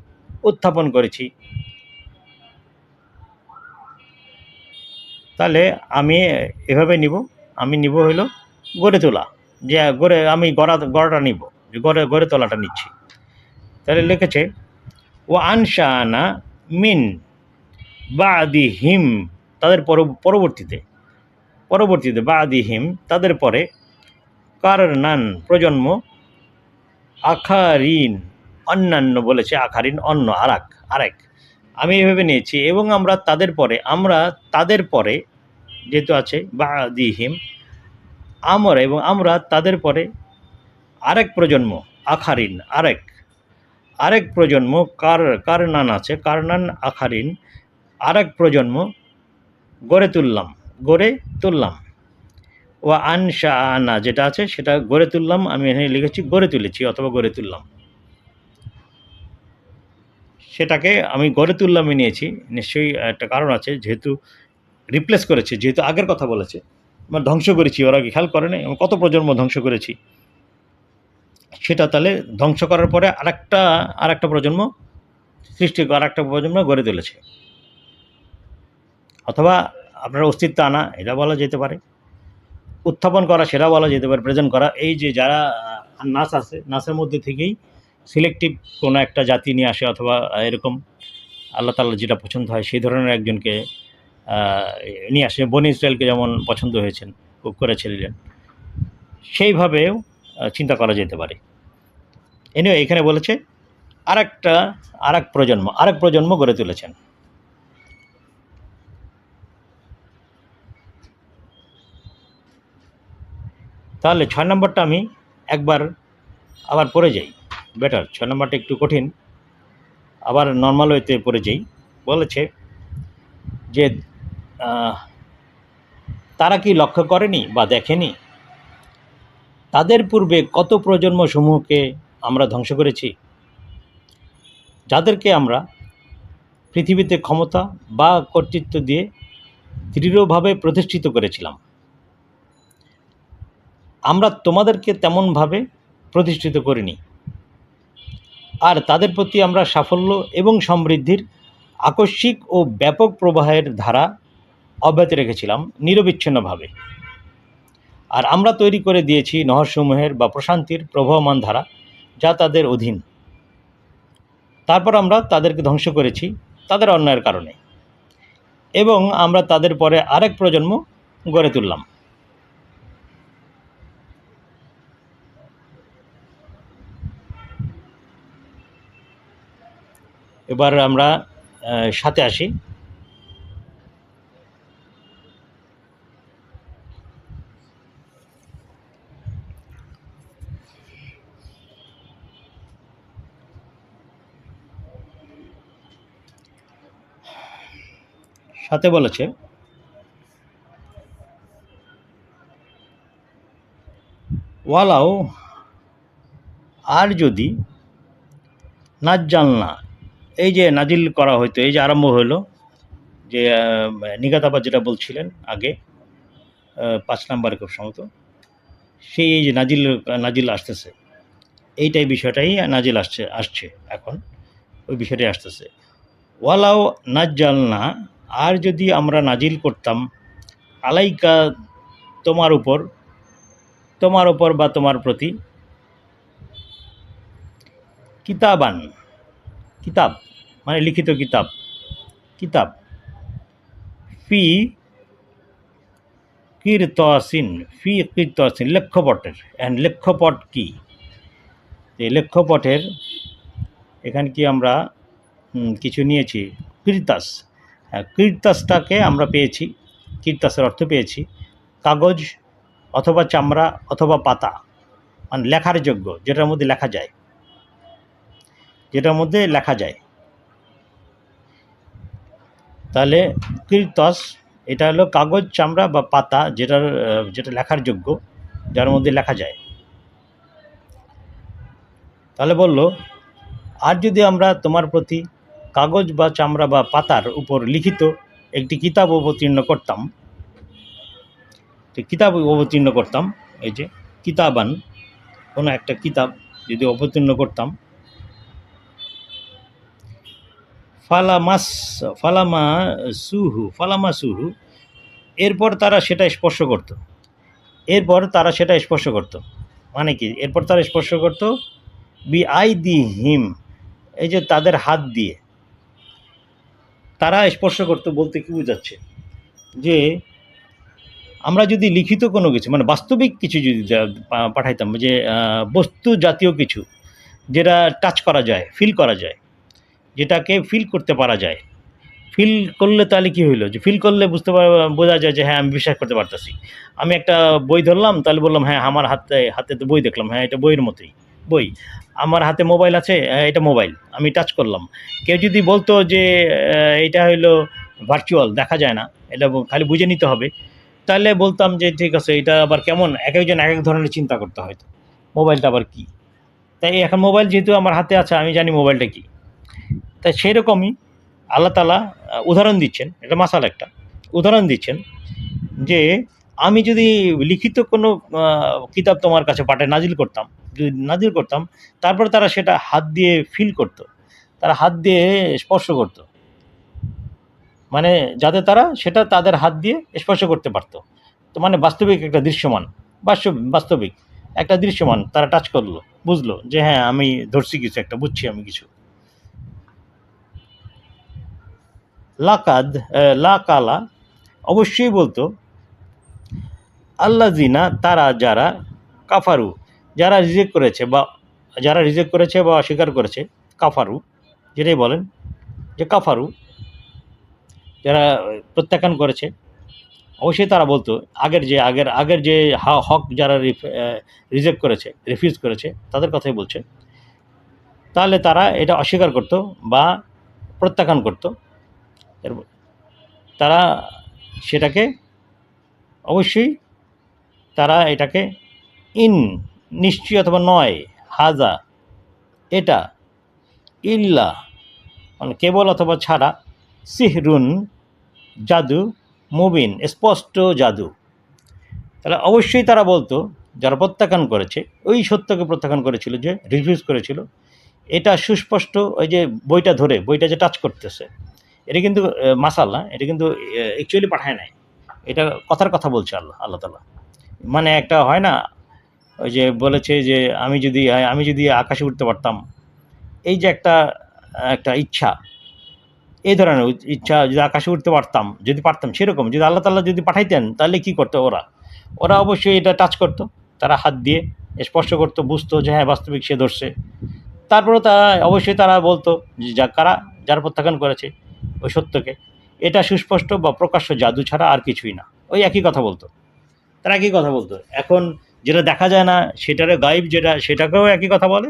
তাহলে আমি এভাবে নিব হইল গড়ে তোলা, যে আমি গড়াটা নিব, যে গড়ে তোলাটা নিচ্ছি। তাহলে লিখেছে ও আনশানা মিন বাদিহিম, তাদের পরবর্তীতে, পরবর্তীতে বাদিহিম তাদের পরে কারনান প্রজন্ম আখারিন অন্যান্য বলেছে, আখারিন অন্য আরেক আমি এভাবে নিয়েছি। এবং আমরা তাদের পরে যেহেতু আছে বাদিহিম আমরা তাদের পরে আরেক প্রজন্ম আখারিন আরেক প্রজন্ম কারনান আছে, কারনান আখারিন আরেক প্রজন্ম গড়ে তুললাম। ও আনশা আনা যেটা আছে সেটা গড়ে তুললাম, আমি এখানে লিখেছি গড়ে তুলেছি অথবা গড়ে তুললাম, সেটাকে আমি গড়ে তুললামই নিয়েছি। নিশ্চয়ই একটা কারণ আছে, যেহেতু রিপ্লেস করেছে, যেহেতু আগের কথা বলেছে, আমরা ধ্বংস করেছি, ওরা কি খেয়াল করে নাই আমি কত প্রজন্ম ধ্বংস করেছি, সেটা তাহলে ধ্বংস করার পরে আরেকটা প্রজন্ম আরেকটা প্রজন্ম গড়ে তুলেছে, অথবা আপনার অস্তিত্ব আনা এটা বলা যেতে পারে, উত্থাপন করা সেটা বলা যেতে পারে, প্রেজেন্ট করা। এই যে যারা নাস আছে, নাসের মধ্যে থেকেই সিলেক্টিভ কোনো একটা জাতি নিয়ে আসে, অথবা এরকম আল্লাহ তাআলা যেটা পছন্দ হয় সেই ধরনের একজনকে নিয়ে আসে। বনি ইসরায়েলকে যেমন পছন্দ হয়েছেন, খুব করেছিলেন, সেইভাবেও চিন্তা করা যেতে পারে। এখানে বলেছে আরেক প্রজন্ম গড়ে তুলেছেন। তাহলে 6 নম্বরটা আমি একবার আবার পড়ে যাই, বেটার। 6 নম্বরটা একটু কঠিন, আবার নর্মাল ওয়েতে পড়ে যাই। বলেছে যে তারা কি লক্ষ্য করেনি বা দেখেনি তাদের পূর্বে কত প্রজন্ম সমূহকে আমরা ধ্বংস করেছি, যাদেরকে আমরা পৃথিবীতে ক্ষমতা বা কর্তৃত্ব দিয়ে দৃঢ়ভাবে প্রতিষ্ঠিত করেছিলাম। আমরা তোমাদেরকে তেমনভাবে প্রতিষ্ঠিত করিনি, আর তাদের প্রতি আমরা সাফল্য এবং সমৃদ্ধির আকস্মিক ও ব্যাপক প্রবাহের ধারা অব্যাহত রেখেছিলাম নিরবিচ্ছিন্নভাবে। আর আমরা তৈরি করে দিয়েছি নহরসমূহের বা প্রশান্তির প্রবাহমান ধারা, যা তাদের অধীন। তারপর আমরা তাদেরকে ধ্বংস করেছি তাদের অন্যায়ের কারণে, এবং আমরা তাদের পরে আরেক প্রজন্ম গড়ে তুললাম। এবার আমরা সাথে আসি। সাথে বলেছে ওয়ালাও আর যদি নাজ্জালনা, এই যে নাজিল করা হইতো, এই যে আরম্ভ হইল, যে নিগাতাবাদ যেটা বলছিলেন আগে 5 নম্বরে খুব সম্ভবত, সেই এই যে নাজিল আসতেছে, এইটাই বিষয়টাই নাজিল আসছে এখন, ওই বিষয়টাই আসতেছে। ওয়ালাও নাজ্জালনা, আর যদি আমরা নাজিল করতাম, আলাইকা তোমার উপর বা তোমার প্রতি, কিতাব মানে লিখিত কিতাব ফি কিরতাসিন লেখ্যপটের। লেখ্যপট কি? এই লেখ্যপটের এখানে কি আমরা কিছু নিয়েছি, কিরতাসটাকে আমরা পেয়েছি, কিরতাসের অর্থ পেয়েছি কাগজ অথবা চামড়া অথবা পাতা, মানে লেখার যোগ্য, যেটার মধ্যে লেখা যায়। তাহলে কিরতাস এটা হলো কাগজ, চামড়া বা পাতা, যেটা লেখার যোগ্য, যার মধ্যে লেখা যায়। তাহলে বলল, আর যদি আমরা তোমার প্রতি কাগজ বা চামড়া বা পাতার উপর লিখিত একটি কিতাব অবতীর্ণ করতাম, এই যে কিতাবান, কোনো একটা কিতাব যদি অবতীর্ণ করতাম, ফালামা সুহু, এরপর তারা সেটা স্পর্শ করত। মানে কি এরপর তারা স্পর্শ করত? বিআইদিহিম, এই যে তাদের হাত দিয়ে তারা স্পর্শ করত, বলতে কি বোঝাচ্ছে? যে আমরা যদি লিখিত কোনো কিছু মানে বাস্তবিক কিছু যদি পাঠাইতাম, যে বস্তু জাতীয় কিছু যেটা টাচ করা যায়, ফিল করা যায়, যেটাকে ফিল করতে পারা যায়, ফিল করলে তাহলে কী হইলো, যে ফিল করলে বোঝা যায় যে হ্যাঁ আমি বিশ্বাস করতে পারতেছি। আমি একটা বই ধরলাম, তাহলে বললাম হ্যাঁ আমার হাতে হাতে তো বই দেখলাম, হ্যাঁ এটা বইয়ের মতোই বই। আমার হাতে মোবাইল আছে, হ্যাঁ এটা মোবাইল, আমি টাচ করলাম। কেউ যদি বলতো যে এটা হইলো ভার্চুয়াল, দেখা যায় না, এটা খালি বুঝে নিতে হবে, তাহলে বলতাম যে ঠিক আছে, এটা আবার কেমন, এক একজন এক এক ধরনের চিন্তা করতে হয়তো মোবাইলটা আবার কী। তাই এখন মোবাইল যেহেতু আমার হাতে আছে, আমি জানি মোবাইলটা কী। তাই সেরকমই আল্লাহ তাআলা উদাহরণ দিচ্ছেন, এটা মাসাল একটা উদাহরণ দিচ্ছেন, যে আমি যদি লিখিত কোনো কিতাব তোমার কাছে নাজিল করতাম, যদি নাজিল করতাম, তারপর তারা সেটা হাত দিয়ে ফিল করত, তারা হাত দিয়ে স্পর্শ করত, মানে যাতে তারা সেটা তাদের হাত দিয়ে স্পর্শ করতে পারতো। তো মানে বাস্তবিক একটা দৃশ্যমান, বাস্তবিক একটা দৃশ্যমান, তারা টাচ করলো, বুঝলো যে হ্যাঁ আমি ধরছি কিছু একটা, বুঝছি আমি কিছু। লাকাদ লা কালা, অবশ্যই বলতো, আল্লাযিনা, তারা যারা, কাফারু, যারা রিজেক্ট করেছে বা অস্বীকার করেছে, কাফারু যেটাই বলেন, যে কাফারু যারা প্রত্যাখ্যান করেছে, অবশ্যই তারা বলতো, আগের যে হক যারা রিজেক্ট করেছে, রিফিউজ করেছে, তাদের কথাই বলছে। তাহলে তারা এটা অস্বীকার করত বা প্রত্যাখ্যান করত, তারা সেটাকে অবশ্যই, তারা এটাকে নিশ্চয় অথবা নয়, হাজা এটা, ইল্লা মানে কেবল অথবা ছাড়া, সিহরুন জাদু, মুবিন স্পষ্ট জাদু। তাহলে অবশ্যই তারা বলতো, যারা প্রত্যাখ্যান করেছে, ওই সত্যকে প্রত্যাখ্যান করেছিল, যে রিফিউজ করেছিল, এটা সুস্পষ্ট, ওই যে বইটা যে টাচ করতেছে, এটা কিন্তু মাসাল না, এটা কিন্তু অ্যাকচুয়ালি পাঠায় নাই, এটা কথার কথা বলছে আল্লাহ তাআলা। মানে একটা হয় না, ওই যে বলেছে যে আমি যদি আকাশে উঠতে পারতাম, এই যে একটা একটা ইচ্ছা, এই ধরনের ইচ্ছা, যদি আকাশে উঠতে পারতাম, সেরকম যদি আল্লাহ তাআলা যদি পাঠাইতেন, তাহলে কি করতো ওরা অবশ্যই এটা টাচ করতো, তারা হাত দিয়ে স্পর্শ করতো, বুঝতো যে হ্যাঁ বাস্তবিক সে ধরছে। তারপরেও তারা বলতো যে যারা প্রত্যাখ্যান করেছে ওই সত্যকে, এটা সুস্পষ্ট বা প্রকাশ্য জাদু ছাড়া আর কিছুই না, ওই একই কথা বলতো, তারা একই কথা বলতো। এখন যেটা দেখা যায় না, সেটারে গায়েব, সেটাকেও একই কথা বলে,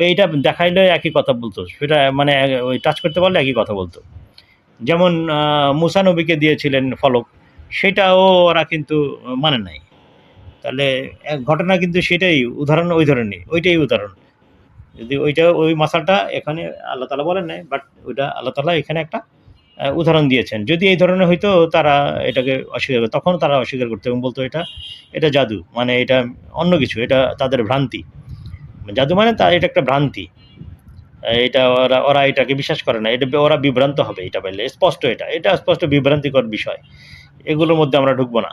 এইটা দেখাইলে একই কথা বলতো, সেটা মানে ওই টাচ করতে পারলে একই কথা বলতো। যেমন মুসা নবীকে দিয়েছিলেন ফলক, সেটাও ওরা কিন্তু মানে নাই। তাহলে ঘটনা কিন্তু সেটাই উদাহরণ, ওইটাই উদাহরণ। যদি ওই মাসালটা এখানে আল্লাহ তাআলা বলেন নাই, বাট ওইটা আল্লাহ তাআলা এখানে একটা উদাহরণ দিয়েছেন। যদি এই ধরনের হইতো, তারা এটাকে অস্বীকার করত, তখন তারা অস্বীকার করতো এবং বলতো এটা জাদু, মানে এটা অন্য কিছু, এটা তাদের ভ্রান্তি। জাদু মানে এটা একটা ভ্রান্তি, এটা ওরা এটাকে বিশ্বাস করে না, এটা ওরা বিভ্রান্ত হবে, এটা পাইলে স্পষ্ট, এটা স্পষ্ট বিভ্রান্তিকর বিষয়, এগুলোর মধ্যে আমরা ঢুকবো না।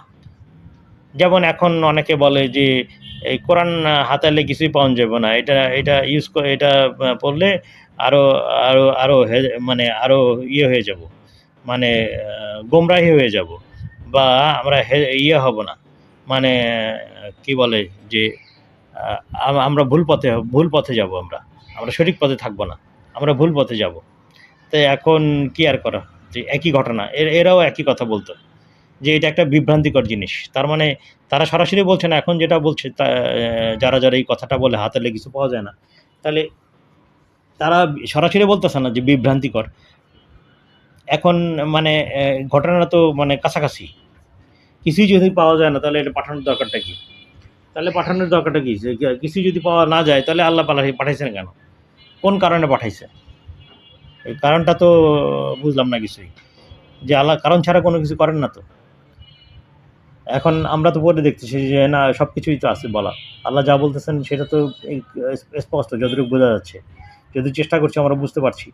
যেমন এখন অনেকে বলে যে এই কোরআন হাতালে কিছুই পাওয়া যাবে না, এটা পড়লে আরও আরও আরও মানে আরও হয়ে যাব, মানে গোমরাহি হয়ে যাব, বা আমরা হব না, মানে কি বলে যে আমরা ভুল পথে যাব, আমরা সঠিক পথে থাকবো না, আমরা ভুল পথে যাব। তাই এখন কি আর করা, যে একই ঘটনা, এরাও একই কথা বলতো, যে এটা একটা বিভ্রান্তিকর জিনিস। তার মানে তারা সরাসরি বলছে না, এখন যেটা বলছে যারা এই কথাটা বলে হাতালে কিছু পাওয়া যায় না, তাহলে তারা সরাসরি বলতেছে না যে বিভ্রান্তিকর। এখন মানে ঘটনাটা তো মানে কাছাকাছি, কিছুই যদি পাওয়া যায় না, তাহলে এটা পাঠানোর দরকারটা কি? কিছু যদি পাওয়া না যায়, তাহলে আল্লাহ পাঠাইছেন কেন? কোন কারণে পাঠাইছে? এই কারণটা তো বুঝলাম না কিছুই, যে আল্লাহ কারণ ছাড়া কোনো কিছু করেন না তো। এখন আমরা তো পড়ে দেখতেছি যে না, সব কিছুই তো আছে বলা, আল্লাহ যা বলতেছেন সেটা তো স্পষ্ট, যতটুকু বোঝা যাচ্ছে, যদি চেষ্টা করছি আমরা বুঝতে পারছি।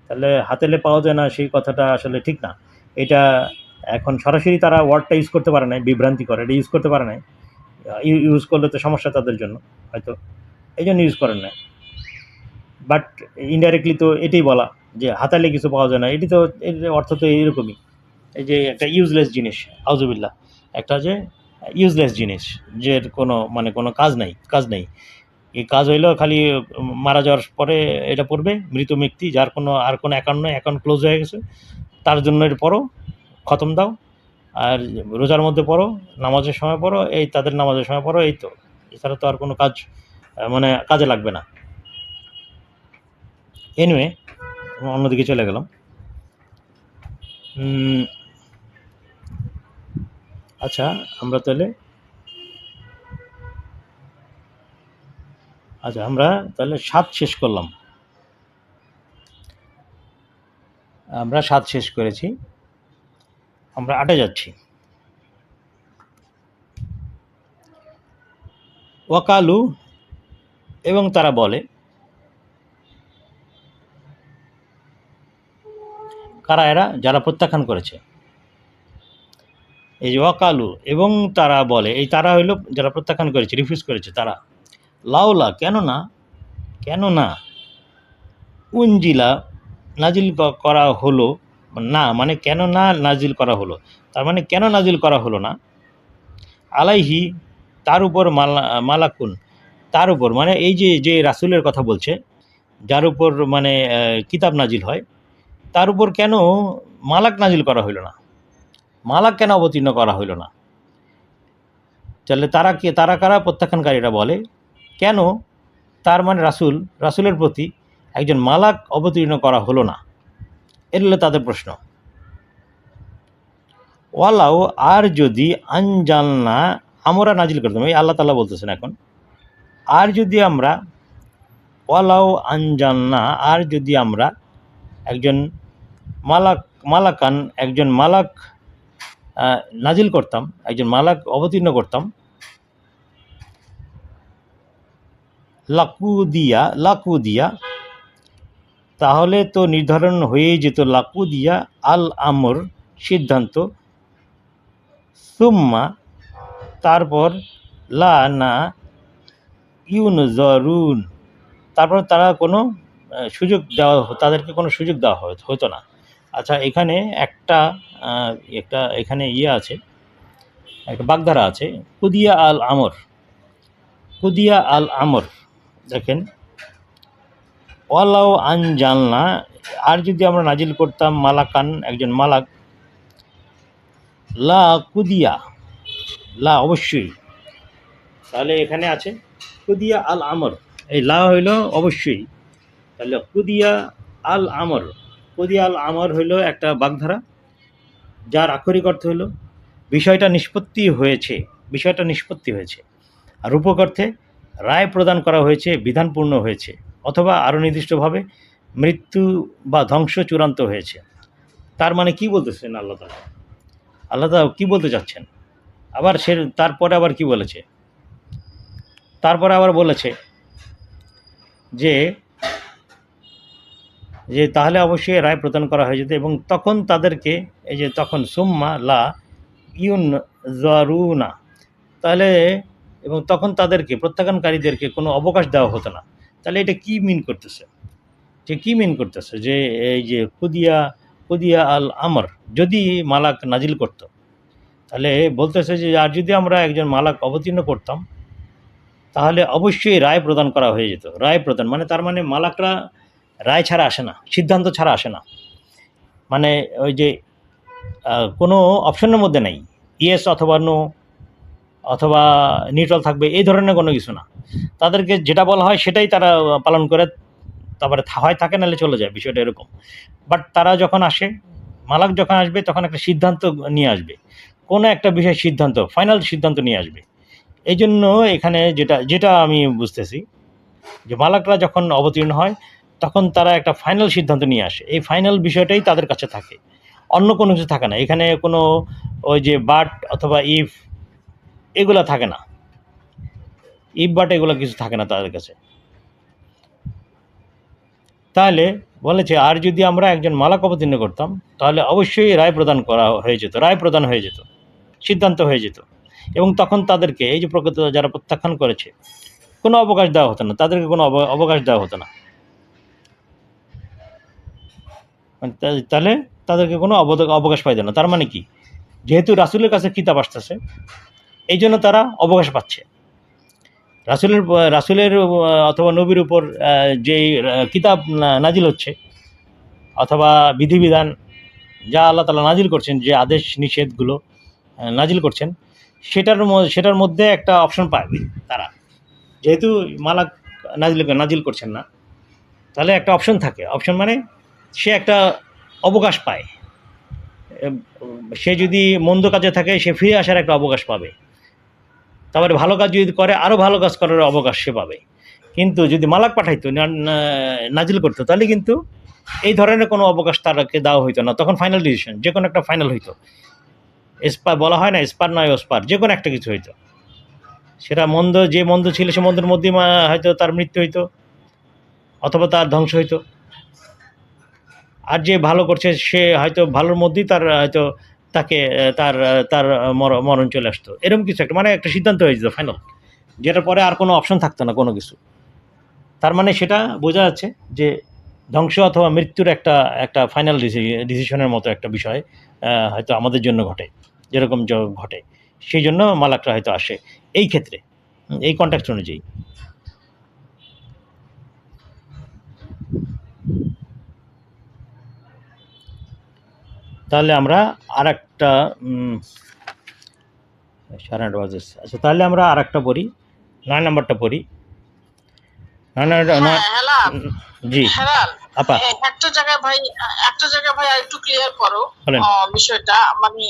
তাহলে হাতেলে পাওয়া যায় না, সেই কথাটা আসলে ঠিক না। এটা এখন সরাসরি তারা ওয়ার্ডটা ইউজ করতে পারে না, বিভ্রান্তিকর, এটা ইউজ করতে পারে না, ইউজ করলে তো সমস্যা তাদের জন্য, হয়তো এই জন্য ইউজ করেন না। বাট ইনডাইরেক্টলি তো এটাই বলা, যে হাতালে কিছু পাওয়া যায় না, এটি তো এর অর্থ তো এইরকমই, এই যে একটা ইউজলেস জিনিস, আউজুবিল্লাহ, একটা যে ইউজলেস জিনিস, যে কোনো মানে কোনো কাজ নেই। এই কাজ হইলো খালি মারা যাওয়ার পরে এটা পড়বে, মৃত ব্যক্তি যার কোনো অ্যাকাউন্ট নেই, অ্যাকাউন্ট ক্লোজ হয়ে গেছে, তার জন্য এটা পড়ো, খতম দাও। আর রোজার মধ্যে পড়ো, নামাজের সময় পড়ো, এই তাদের নামাজের সময় পড়ো, এই তো। এছাড়া তো আর কোনো কাজ মানে কাজে লাগবে না। এনিওয়ে, অন্যদিকে চলে গেলাম। আচ্ছা, আমরা তাহলে আমরা তাহলে 7 শেষ করলাম। আমরা 7 শেষ করেছি, আমরা 8-এ যাচ্ছি। ওয়াকালু, এবং তারা বলে, কারা এরা? যারা প্রত্যাখ্যান করেছে। এই যে ওয়াকালু, এবং তারা বলে, এই তারা হইল যারা প্রত্যাখ্যান করেছে, রিফিউজ করেছে তারা। লাউলা, কেন না উনজিলা, নাজিল করা হলো না, মানে কেন না নাজিল করা হলো, তার মানে কেন নাজিল করা হলো না, আলাইহি, তার উপর মালাকুন, তার উপর মানে এই যে রাসূলের কথা বলছে, যার উপর মানে কিতাব নাজিল হয়, তার উপর কেন মালাক নাজিল করা হইল না, মালাক কেন অবতীর্ণ করা হইল না। তাহলে তারা কারা? প্রত্যাখ্যানকারীরা বলে, কেন তার মানে রাসূলের প্রতি একজন মালাক অবতীর্ণ করা হলো না, এর হলো তাদের প্রশ্ন। ওয়ালাও, আর যদি আনজালনা, আমরা নাজিল করতাম, এই আল্লাহ তাআলা বলতেছেন এখন, আর যদি আমরা, ওয়ালাও আনজালনা, আর যদি আমরা একজন মালাকান, একজন মালাক নাজিল করতাম, একজন মালাক অবতীর্ণ করতাম, লাকুদিয়া, তাহলে তো নির্ধারণ হয়েই যেত, লাকুদিয়া আল আমর, সিদ্ধান্ত, সুম্মা, তারপর, লা না ইউনজরুন, তারপর তারা কোনো তাদেরকে কোনো সুযোগ দেওয়া হতো না। আচ্ছা, এখানে একটা এখানে আছে, একটা বাগধারা আছে, কুদিয়া আল আমর, দেখেন, ওয়ালাও আনজালনা, আর যদি আমরা নাজিল করতাম মালাকান, একজন মালাক, লা কুদিয়া, লা অবশ্যই, তাহলে এখানে আছে কুদিয়া আল আমর, এই লা হইল অবশ্যই, তাহলে কুদিয়া আল আমর হইল একটা বাগধারা, যার আক্ষরিক অর্থ হইল বিষয়টা নিষ্পত্তি হয়েছে, আর রূপক অর্থে রায় প্রদান করা হয়েছে, বিধানপূর্ণ হয়েছে, অথবা আরও নির্দিষ্টভাবে মৃত্যু বা ধ্বংস চূড়ান্ত হয়েছে। তার মানে কি বলতেছেন আল্লাহ তাআলা কি বলতে চাচ্ছেন? আবার তারপরে আবার কি বলেছে? তারপরে আবার বলেছে যে তাহলে অবশ্যই রায় প্রদান করা হয়ে যেত, এবং তখন তাদেরকে, এই যে তখন, সুম্মা লা ইউনজারুনা, তাহলে এবং তখন তাদেরকে, প্রত্যাখ্যানকারীদেরকে কোনো অবকাশ দেওয়া হতো না। তাহলে এটা কি মিন করতেছে? যে এই যে কুদিয়া আল আমর, যদি মালাক নাজিল করত, তাহলে বলতেছে যে আর যদি আমরা একজন মালাক অবতীর্ণ করতাম, তাহলে অবশ্যই রায় প্রদান করা হয়ে যেত। রায় প্রদান মানে, তার মানে মালাকরা রায় ছাড়া আসে না, সিদ্ধান্ত ছাড়া আসে না, মানে ওই যে কোনো অপশনের মধ্যে নেই, ইয়েস অথবা নো অথবা নিউট্রাল থাকবে, এই ধরনের কোনো কিছু না। তাদেরকে যেটা বলা হয় সেটাই তারা পালন করে, তারপরে হয় থাকে, নাহলে চলে যায়, বিষয়টা এরকম। বাট তারা যখন আসে, মালাক যখন আসবে, তখন একটা সিদ্ধান্ত নিয়ে আসবে, কোনো একটা বিষয় সিদ্ধান্ত, ফাইনাল সিদ্ধান্ত নিয়ে আসবে। এই জন্য এখানে যেটা আমি বুঝতেছি, যে মালাকরা যখন অবতীর্ণ হয়, তখন তারা একটা ফাইনাল সিদ্ধান্ত নিয়ে আসে, এই ফাইনাল বিষয়টাই তাদের কাছে থাকে, অন্য কোনো কিছু থাকে না। এখানে কোনো ওই যে বাট অথবা ইফ এগুলা থাকে না, ইফ বাট এগুলো কিছু থাকে না তাদের কাছে। তাহলে বলেছে, আর যদি আমরা একজন মালাক অবতীর্ণ করতাম, তাহলে অবশ্যই রায় প্রদান হয়ে যেত, সিদ্ধান্ত হয়ে যেত, এবং তখন তাদেরকে, এই যে প্রকৃত যারা প্রত্যাখ্যান করেছে, কোনো অবকাশ দেওয়া হতো না, তাদেরকে কোনো অবকাশ দেওয়া হতো না, তাহলে তাদেরকে কোনো অবকাশ পাইতো না। তার মানে কি? যেহেতু রাসূলের কাছে কিতাব আসতেছে, এই জন্য তারা অবকাশ পাচ্ছে। রাসূলের অথবা নবীর উপর যেই কিতাব নাজিল হচ্ছে অথবা বিধিবিধান যা আল্লাহ তাআলা নাজিল করছেন, যে আদেশ নিষেধগুলো নাজিল করছেন, সেটার মধ্যে একটা অপশন পাবে তারা। যেহেতু মালাক নাজিল করছেন না, তাহলে একটা অপশন থাকে। অপশন মানে সে একটা অবকাশ পায়। সে যদি মন্দ কাজে থাকে সে ফিরে আসার একটা অবকাশ পাবে। তারপরে ভালো কাজ যদি করে আরও ভালো কাজ করার অবকাশ সে পাবে। কিন্তু যদি মালাক পাঠাইতো নাজিল করতো, তাহলে কিন্তু এই ধরনের কোনো অবকাশ তারাকে দেওয়া হইতো না। তখন ফাইনাল ডিসিশন, যে কোনো একটা ফাইনাল হইতো। এসপার বলা হয় না, এসপার নয় ওসপার, যে কোনো একটা কিছু হইতো। সেটা যে মন্দ ছিল সে মন্দের মধ্যেই হয়তো তার মৃত্যু হইতো অথবা তার ধ্বংস হইতো। আর যে ভালো করছে সে হয়তো ভালোর মধ্যেই তার হয়তো তাকে তার তার মরণ চলে আসতো। এরকম কিছু একটা, মানে একটা সিদ্ধান্ত হয়ে যেত ফাইনাল, যেটার পরে আর কোনো অপশন থাকতো না কোনো কিছু। তার মানে সেটা বোঝা যাচ্ছে যে ধ্বংস অথবা মৃত্যুর একটা ফাইনাল ডিসিশনের মতো একটা বিষয় হয়তো আমাদের জন্য ঘটে, যেরকম ঘটে। সেই জন্য মালাকরা হয়তো আসে এই ক্ষেত্রে, এই কনটেক্সট অনুযায়ী। তাহলে আমরা আর একটা 8:30 বাজে। আচ্ছা, তাহলে আমরা আর একটা পড়ি, 9 নম্বরটা পড়ি। জি আপা, একটা জায়গায় ভাই আর একটু ক্লিয়ার করো বিষয়টা। মানে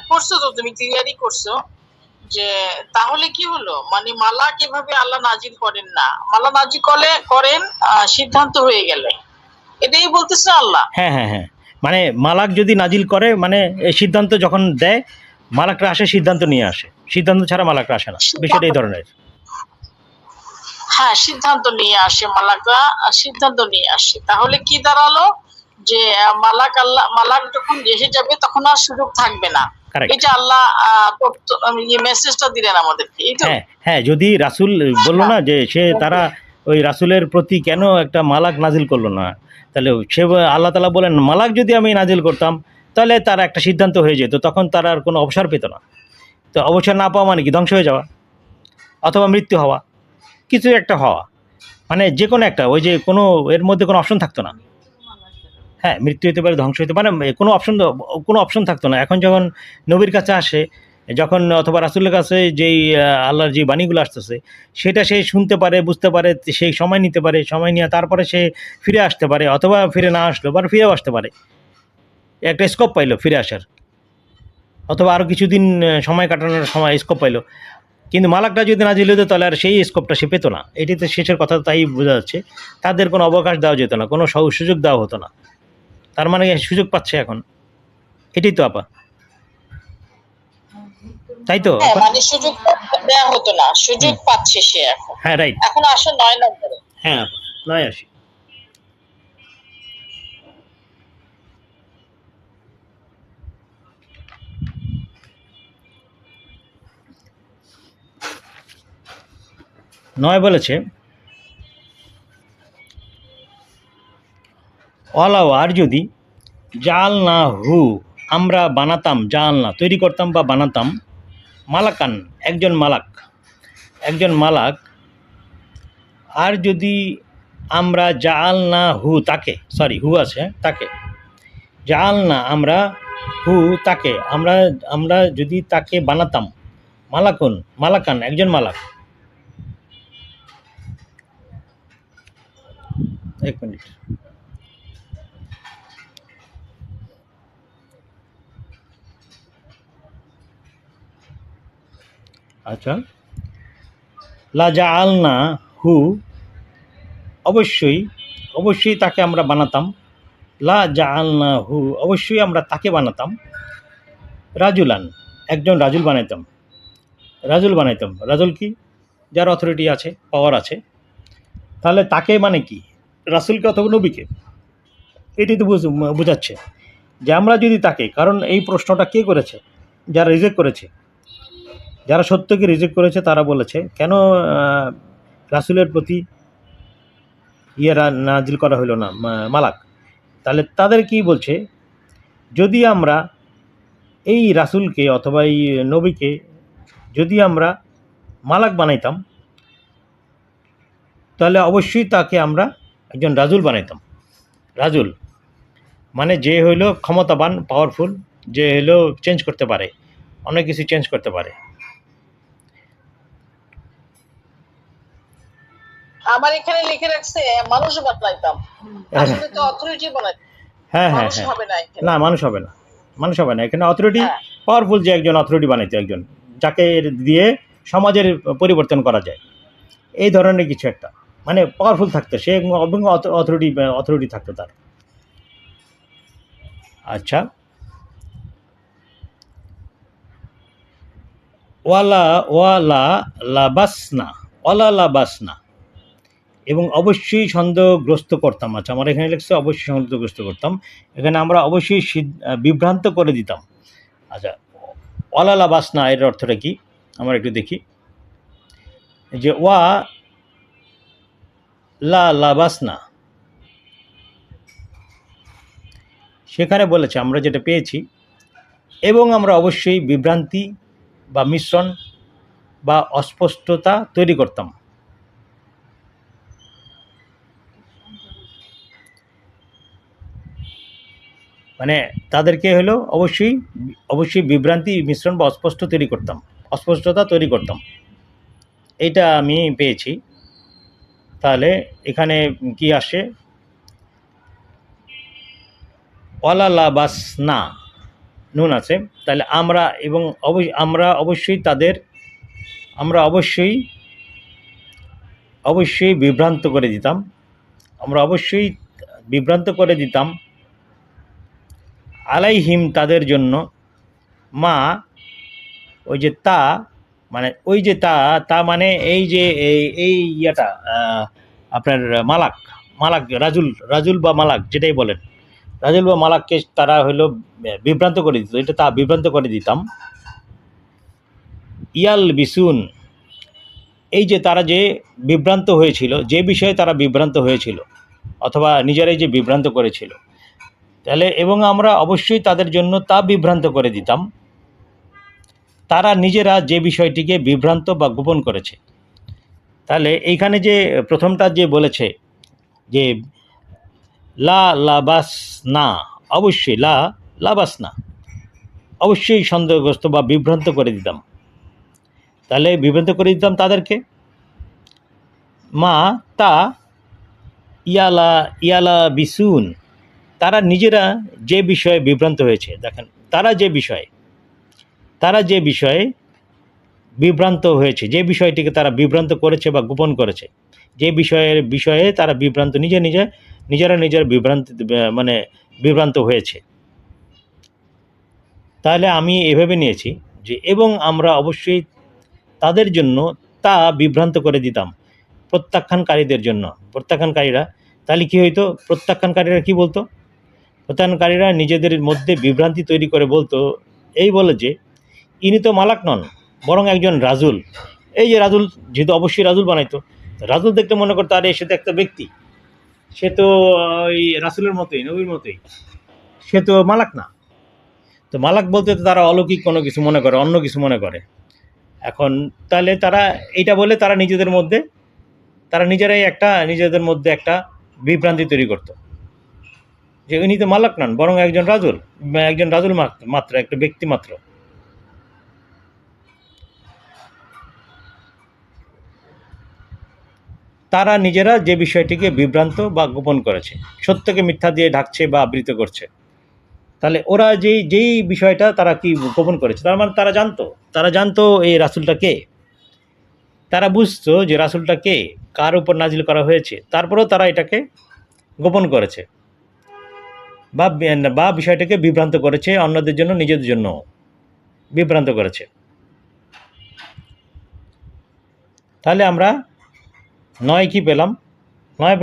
করছো তো, তুমি ক্লিয়ারই করছো যে তাহলে কি হলো, মানে মালা কিভাবে আল্লাহ নাজিল করেন না, মালা নাজিল করেন সিদ্ধান্ত হয়ে গেলে, এটাই বলতেছে আল্লাহ। হ্যাঁ হ্যাঁ হ্যাঁ, মানে মালাক যদি নাজিল করে, মানে সিদ্ধান্ত যখন দেয়, মালাকরা আসে সিদ্ধান্ত নিয়ে আসে, সিদ্ধান্ত ছাড়া মালাকরা আসে না। বিষয়টা এই ধরনের। হ্যাঁ, সিদ্ধান্ত নিয়ে আসে মালাকরা, সিদ্ধান্ত নিয়ে আসে। তাহলে কি দাঁড়ালো যে মালাক যখন এসে যাবে তখন আর সুযোগ থাকবে না। এটা আল্লাহ মেসেজটা দিলেন আমাদেরকে। হ্যাঁ হ্যাঁ, যদি রাসূল বললো না যে তারা ওই রাসূলের প্রতি কেন একটা মালাক নাজিল করলো না, তাহলে সে আল্লাহ তাআলা বলেন মালাক যদি আমি নাজিল করতাম তাহলে তার একটা সিদ্ধান্ত হয়ে যেত, তখন তারা আর কোনো অবসর পেত না। তো অবসর না পাওয়া মানে কি? ধ্বংস হয়ে যাওয়া অথবা মৃত্যু হওয়া, কিছু একটা হওয়া, মানে যে কোনো একটা, ওই যে কোনো এর মধ্যে কোনো অপশন থাকতো না। হ্যাঁ, মৃত্যু হতে পারে, ধ্বংস হতে পারে, মানে কোনো অপশন থাকতো না। এখন যখন নবীর কাছে আসে, যখন অথবা রাসূলের কাছে যেই আল্লাহর যে বাণীগুলো আসতেছে সেটা সে শুনতে পারে, বুঝতে পারে, সেই সময় নিতে পারে, সময় নিয়ে তারপরে সে ফিরে আসতে পারে, অথবা ফিরে না আসলো বা ফিরেও আসতে পারে, একটা স্কোপ পাইলো ফিরে আসার, অথবা আরও কিছুদিন সময় কাটানোর সময় স্কোপ পাইলো। কিন্তু মালাকটা যদি নাজিল হতো তাহলে আর সেই স্কোপটা সে পেতো না। এটিতে শেষের কথা তাই বোঝা যাচ্ছে, তাদের কোনো অবকাশ দেওয়া যেত না, কোনো সুযোগ দেওয়া হতো না। তার মানে সুযোগ পাচ্ছে এখন, এটাই তো আপা, তাই তো? মানে সুযোগ দেওয়া হতো না, সুযোগ পাচ্ছে সে এখন। হ্যাঁ, রাইট। এখন আসো 9 নম্বরে। হ্যাঁ, 9 আসি। নয় বলেছে, অলাও আর যদি, জাল না হু আমরা বানাতাম, জাল না তৈরি করতাম বা বানাতাম, মালাকান একজন মালাক, আর যদি আমরা জাল না হু তাকে, সরি হু আছে তাকে, জাল না আমরা হু তাকে, আমরা যদি তাকে বানাতাম, মালাকান একজন মালাক। এক মিনিট। আচ্ছা, লা জাআলনা হু অবশ্যই তাকে আমরা বানাতাম, লা জাআলনা হু অবশ্যই আমরা তাকে বানাতাম, রাজুলান একজন রাজুল বানাইতাম। রাজুল কি? যার অথরিটি আছে, পাওয়ার আছে। তাহলে তাকে মানে কি? রাসূলকে অথবা নবীকে, এটাই তো বোঝাচ্ছে যে আমরা যদি তাকে, কারণ এই প্রশ্নটা কে করেছে? যারা রিজেক্ট করেছে, যারা সত্যকে রিজেক্ট করেছে তারা বলেছে কেন রাসূলের প্রতি নাজিল করা হলো না মালাক। তাহলে তাদের কি বলছে, যদি আমরা এই রাসূলকে অথবা এই নবীকে যদি আমরা মালাক বানাইতাম তাহলে অবশ্যই তাকে আমরা একজন রাজুল বানাইতাম। রাজুল মানে যে হইল ক্ষমতাবান, পাওয়ারফুল, যে হইল চেঞ্জ করতে পারে, অনেক কিছু চেঞ্জ করতে পারে। আমার এখানে লিখে রাখছে মানুষ বানাইতাম, আসলে তো অথরিটি বানাইতাম। হ্যাঁ হ্যাঁ মানুষ হ্যাঁ, হবে না এখানে। না মানুষ হবে না, মানুষ হবে না এখানে। অথরিটি হ্যাঁ। পাওয়ারফুল, যে একজন অথরিটি বানাইতো, একজন যাকে দিয়ে সমাজের পরিবর্তন করা যায়, এই ধরনের কিছু একটা, মানে পাওয়ারফুল থাকতো সে, এবং অথরিটি থাকতো তার। আচ্ছা, ওয়ালা লাবাসনা, এবং অবশ্যই সন্দেহগ্রস্ত করতাম। আচ্ছা, আমার এখানে লিখছে অবশ্যই সন্দেহগ্রস্ত করতাম, এখানে আমরা অবশ্যই বিভ্রান্ত করে দিতাম। আচ্ছা, ওয়ালা লাবাসনা এর অর্থটা কি আমরা একটু দেখি। যে ওয়া লাবাসনা, সেখানে বলেছে আমরা যেটা পেয়েছি, এবং আমরা অবশ্যই বিভ্রান্তি বা মিশ্রণ বা অস্পষ্টতা তৈরি করতাম। মানে তাদেরকে হলো অবশ্যই বিভ্রান্তি, মিশ্রণ বা অস্পষ্টতা তৈরি করতাম। এইটা আমি পেয়েছি। তাহলে এখানে কি আসে? ওয়ালা লাবাস না, নুন আছে। তাহলে আমরা অবশ্যই বিভ্রান্ত করে দিতাম। আমরা অবশ্যই বিভ্রান্ত করে দিতাম আলাইহিম, তাদের জন্য, মা, ওই যে তা, মানে ওই যে তা মানে এই যে এই ইয়াটা, আপনার মালাক রাজুল বা মালাক যেটাই বলেন, রাজুল বা মালাককে তারা হইল বিভ্রান্ত করে দিত, এটা তা বিভ্রান্ত করে দিতাম। ইয়াল বিসুন, এই যে তারা যে বিভ্রান্ত হয়েছিল, যে বিষয়ে তারা বিভ্রান্ত হয়েছিল অথবা নিজেরাই যে বিভ্রান্ত করেছিল, তাহলে এবং আমরা অবশ্যই তাদের জন্য তা বিভ্রান্ত করে দিতাম, তারা নিজেরা যে বিষয়টিকে বিভ্রান্ত বা গোপন করেছে। তাহলে এইখানে যে প্রথমটা যে বলেছে যে লাবাস না, অবশ্যই লাবাস না, অবশ্যই সন্দেহগ্রস্ত বা বিভ্রান্ত করে দিতাম। তাহলে বিভ্রান্ত করে দিতাম তাদেরকে, মা তা ইয়ালা বিসুন, তারা নিজেরা যে বিষয়ে বিভ্রান্ত হয়েছে। দেখেন, তারা যে বিষয়ে বিভ্রান্ত হয়েছে, যে বিষয়টিকে তারা বিভ্রান্ত করেছে বা গোপন করেছে, যে বিষয়ে তারা বিভ্রান্ত, নিজেরা বিভ্রান্ত হয়েছে। তাহলে আমি এভাবে নিয়েছি যে এবং আমরা অবশ্যই তাদের জন্য তা বিভ্রান্ত করে দিতাম, প্রত্যাখ্যানকারীদের জন্য। প্রত্যাখ্যানকারীরা তাহলে কী হইতো? প্রত্যাখ্যানকারীরা কী বলতো? প্রত্যাখ্যানকারীরা নিজেদের মধ্যে বিভ্রান্তি তৈরি করে বলতো, এই বলে যে ইনি তো মালাক নন, বরং একজন রাজুল। এই যে রাজুল, যেহেতু অবশ্যই রাজুল বানাইতো, রাজুল দেখতে মনে করতো আরে সে তো একটা ব্যক্তি, সে তো ওই রাসুলের মতোই, নবীর মতোই, সে তো মালাক না। তো মালাক বলতে তো তারা অলৌকিক কোনো কিছু মনে করে, অন্য কিছু মনে করে। এখন তাহলে তারা এইটা বলে তারা নিজেরাই নিজেদের মধ্যে একটা বিভ্রান্তি তৈরি করতো যে ইনি তো মালাক নন, বরং একজন রাজুল মাত্র, একটা ব্যক্তি মাত্র। তারা নিজেরা যে বিষয়টিকে বিভ্রান্ত বা গোপন করেছে, সত্যকে মিথ্যা দিয়ে ঢাকছে বা আবৃত করছে। তাহলে ওরা যেই বিষয়টা তারা কি গোপন করেছে, তার মানে তারা জানতো এই রাসূলটা কে, তারা বুঝতো যে রাসূলটা কে, কার উপর নাজিল করা হয়েছে, তারপরেও তারা এটাকে গোপন করেছে বা বিষয়টাকে বিভ্রান্ত করেছে, অন্যদের জন্য, নিজেদের জন্য বিভ্রান্ত করেছে। তাহলে আমরা কি পেলাম?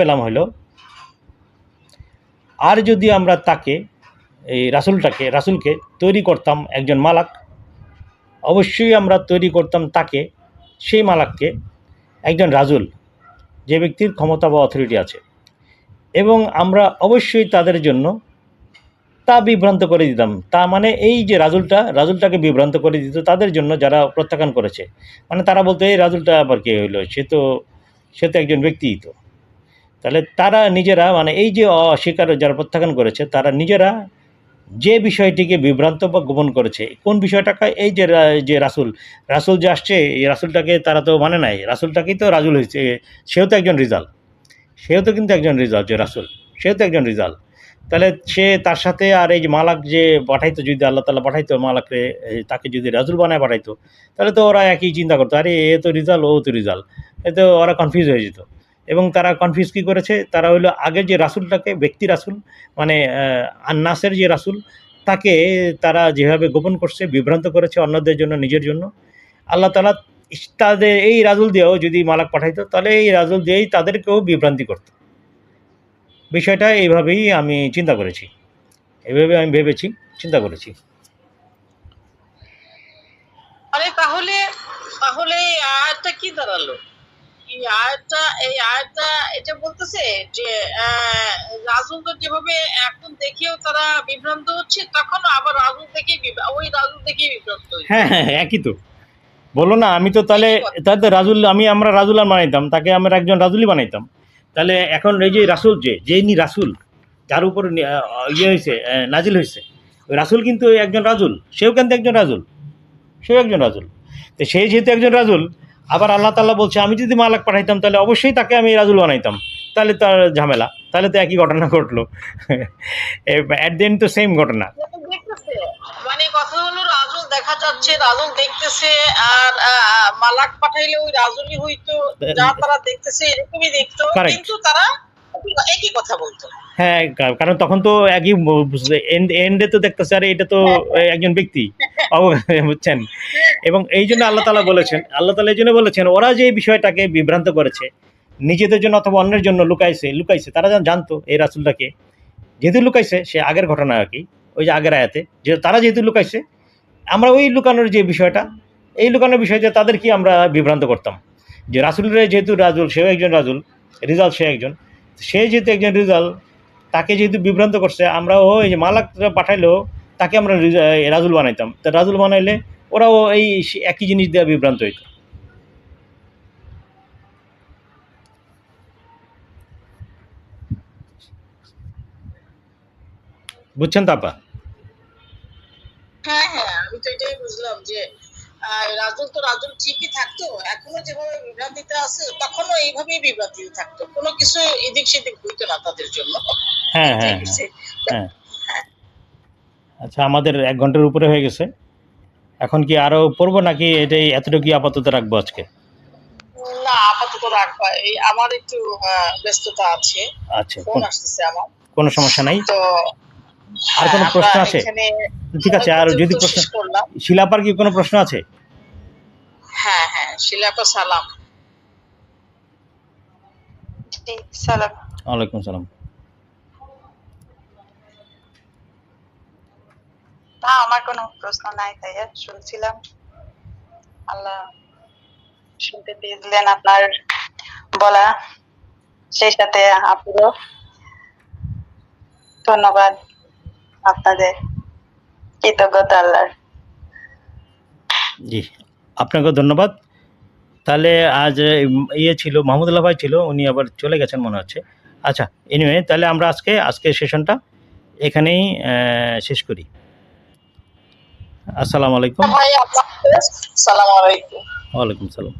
পেলাম হলো, আর যদি আমরা তাকে, এই রাসূলকে তৈরি করতাম একজন মালাক, অবশ্যই আমরা তৈরি করতাম তাকে, সেই মালাককে, একজন রাজুল, যে ব্যক্তির ক্ষমতা বা অথরিটি আছে, এবং আমরা অবশ্যই তাদের জন্য তা বিভ্রান্ত করে দিতাম। তা মানে এই যে রাজুলটাকে বিভ্রান্ত করে দিত তাদের জন্য যারা প্রত্যাখ্যান করেছে। মানে তারা বলতো এই রাজুলটা আবার কে হইলো? সে তো একজন ব্যক্তিই তো। তাহলে তারা নিজেরা মানে এই যে অস্বীকার যারা প্রত্যাখ্যান করেছে তারা নিজেরা যে বিষয়টিকে বিভ্রান্ত বা গোপন করেছে, কোন বিষয়টাকে এই যে রাসূল যে আসছে এই রাসূলটাকে তারা তো মানে নাই। রাসূলটাকেই তো রাজুল হয়েছে। সেও তো একজন রিজাল। সেও তো কিন্তু একজন রিজাল যে রাসূল। সেও তো একজন রিজাল। তাহলে সে তার সাথে আর এই যে মালাক যে পাঠাইতো যদি আল্লাহ তাআলা পাঠাইতো মালাকরে তাকে যদি রাসূল বানায় পাঠাইতো তাহলে তো ওরা একই চিন্তা করতো আরে এ তো রিজাল ও তো রিজাল। এতে ওরা কনফিউজ হয়ে যেত। এবং তারা কনফিউজ কী করেছে তারা হইলো আগের যে রাসূলটাকে ব্যক্তি রাসূল মানে আন-নাসের যে রাসূল তাকে তারা যেভাবে গোপন করছে বিভ্রান্ত করেছে অন্যদের জন্য নিজের জন্য আল্লাহ তাআলা তাদের এই রাসূল দিয়েও যদি মালাক পাঠাইতো তাহলে এই রাসূল দিয়েই তাদেরকেও বিভ্রান্তি করত। বিষয়টা এইভাবেই আমি চিন্তা করেছি। এভাবে আমি ভেবেছি, চিন্তা করেছি। আরে তাহলে তাহলে এই আয়াতটা কি দাঁড়ালো? এই আয়াতটা এটা বলতেছে যে রাজুলদের যেভাবে এখন দেখেও তারা বিভ্রান্ত হচ্ছে, তখন আবার রাজুল থেকেই ওই রাজুল থেকেই বিভ্রান্ত হচ্ছে। হ্যাঁ হ্যাঁ একই তো। বলো না আমি তো তাহলে তাদের রাজুল আমরা রাজুল আর বানাইতাম তাকে আমরা একজন রাজুলই বানাইতাম। তাহলে এখন এই যে রাসূল যিনি রাসূল যার উপর ইয়ে হয়েছে নাজিল হয়েছে ওই রাসূল কিন্তু একজন রাজুল। সেও কিন্তু একজন রাজুল। সেও একজন রাজুল। তো সে যেহেতু একজন রাজুল আবার আল্লাহ তাআলা বলছে আমি যদি মালাক পাঠাইতাম তাহলে অবশ্যই তাকে আমি রাজুল বানাইতাম। তাহলে তার ঝামেলা। তাহলে তো একই ঘটনা ঘটলো। অ্যাট দি এন্ড তো সেম ঘটনা। দেখতেছে মানে কথা হলো রাজুল দেখা যাচ্ছে, রাজুল দেখতেছে, আর মালাক পাঠাইলে ওই রাজুলই হইতো, যা তারা দেখতেছে এরকমই দেখতো, Correct. কিন্তু তারা একই কথা বলতো। হ্যাঁ কারণ তখন তো একই এন্ডে তো দেখতেছে আরে এটা তো একজন ব্যক্তি বুঝছেন। এবং এই জন্য আল্লাহ তাআলা এই জন্য বলেছেন ওরা যে বিষয়টাকে বিভ্রান্ত করেছে নিজেদের জন্য অথবা অন্যের জন্য লুকাইছে তারা জানতো এই রাসূলটাকে যেহেতু লুকাইছে সে আগের ঘটনা আর কি ওই যে আগের আয়াতে যে তারা যেহেতু লুকাইছে আমরা ওই লুকানোর যে বিষয়টা এই লুকানোর বিষয়টা তাদেরকে আমরা বিভ্রান্ত করতাম যে রাসূলের যেহেতু রাজুল সেও একজন রাজুল রিজাল সে একজন সে যেহেতু একজন রিজাল তাকে যেহেতু বিভ্রান্ত করছে আমরাও এই যে মালাক পাঠাইলেও তাকে আমরা রাজুল বানাইতাম তা রাজুল বানাইলে ওরাও এই একই জিনিস দেওয়া বিভ্রান্ত হইত। বুঝছেন তো আপা? হ্যাঁ হ্যাঁ আমি তো এটাই বুঝলাম যে রাজুল তো রাজুল ঠিকই থাকতো, এখনো যেভাবে বিভ্রান্তিতে আছে তখনও এইভাবেই বিভ্রান্তিতে থাকতো, কোনো কিছু এদিক সেদিক হইতো না তাদের জন্য। হ্যাঁ হ্যাঁ হ্যাঁ হ্যাঁ। আচ্ছা আমাদের 1 ঘন্টার উপরে হয়ে গেছে। এখন কি আরও পড়বো নাকি এটাই এতটুকুই আপাতত রাখবো আজকে? না আপাতত রাখবা, এই আমার একটু ব্যস্ততা আছে, আচ্ছা ফোন আসতেছে আমার। কোনো সমস্যা নাই। তো আর কোনো প্রশ্ন আছে? ঠিক আছে আর যদি প্রশ্ন করলাম। শিলাপার কি কোনো প্রশ্ন আছে? হ্যাঁ হ্যাঁ শিলাপা সালাম। সালাম। ওয়ালাইকুম সালাম। না আমার কোনো প্রশ্ন নাই ভাইয়া, শুনছিলাম। আল্লাহ শুনতে দিলেন আপনার বলা, সেই সাথে আপনারও ধন্যবাদ, আপনাদের কৃতজ্ঞতা আল্লাহর। জি আপনাকেও ধন্যবাদ। তাহলে আজ ছিল মাহমুদুল্লাহ ভাই ছিল, উনি আবার চলে গেছেন মনে হচ্ছে। আচ্ছা এনিওয়ে তাহলে আমরা আজকে সেশনটা এখানেই শেষ করি। আসসালামু আলাইকুম। ভাই আপনাকে আসসালামু আলাইকুম। ওয়ালাইকুম সালাম।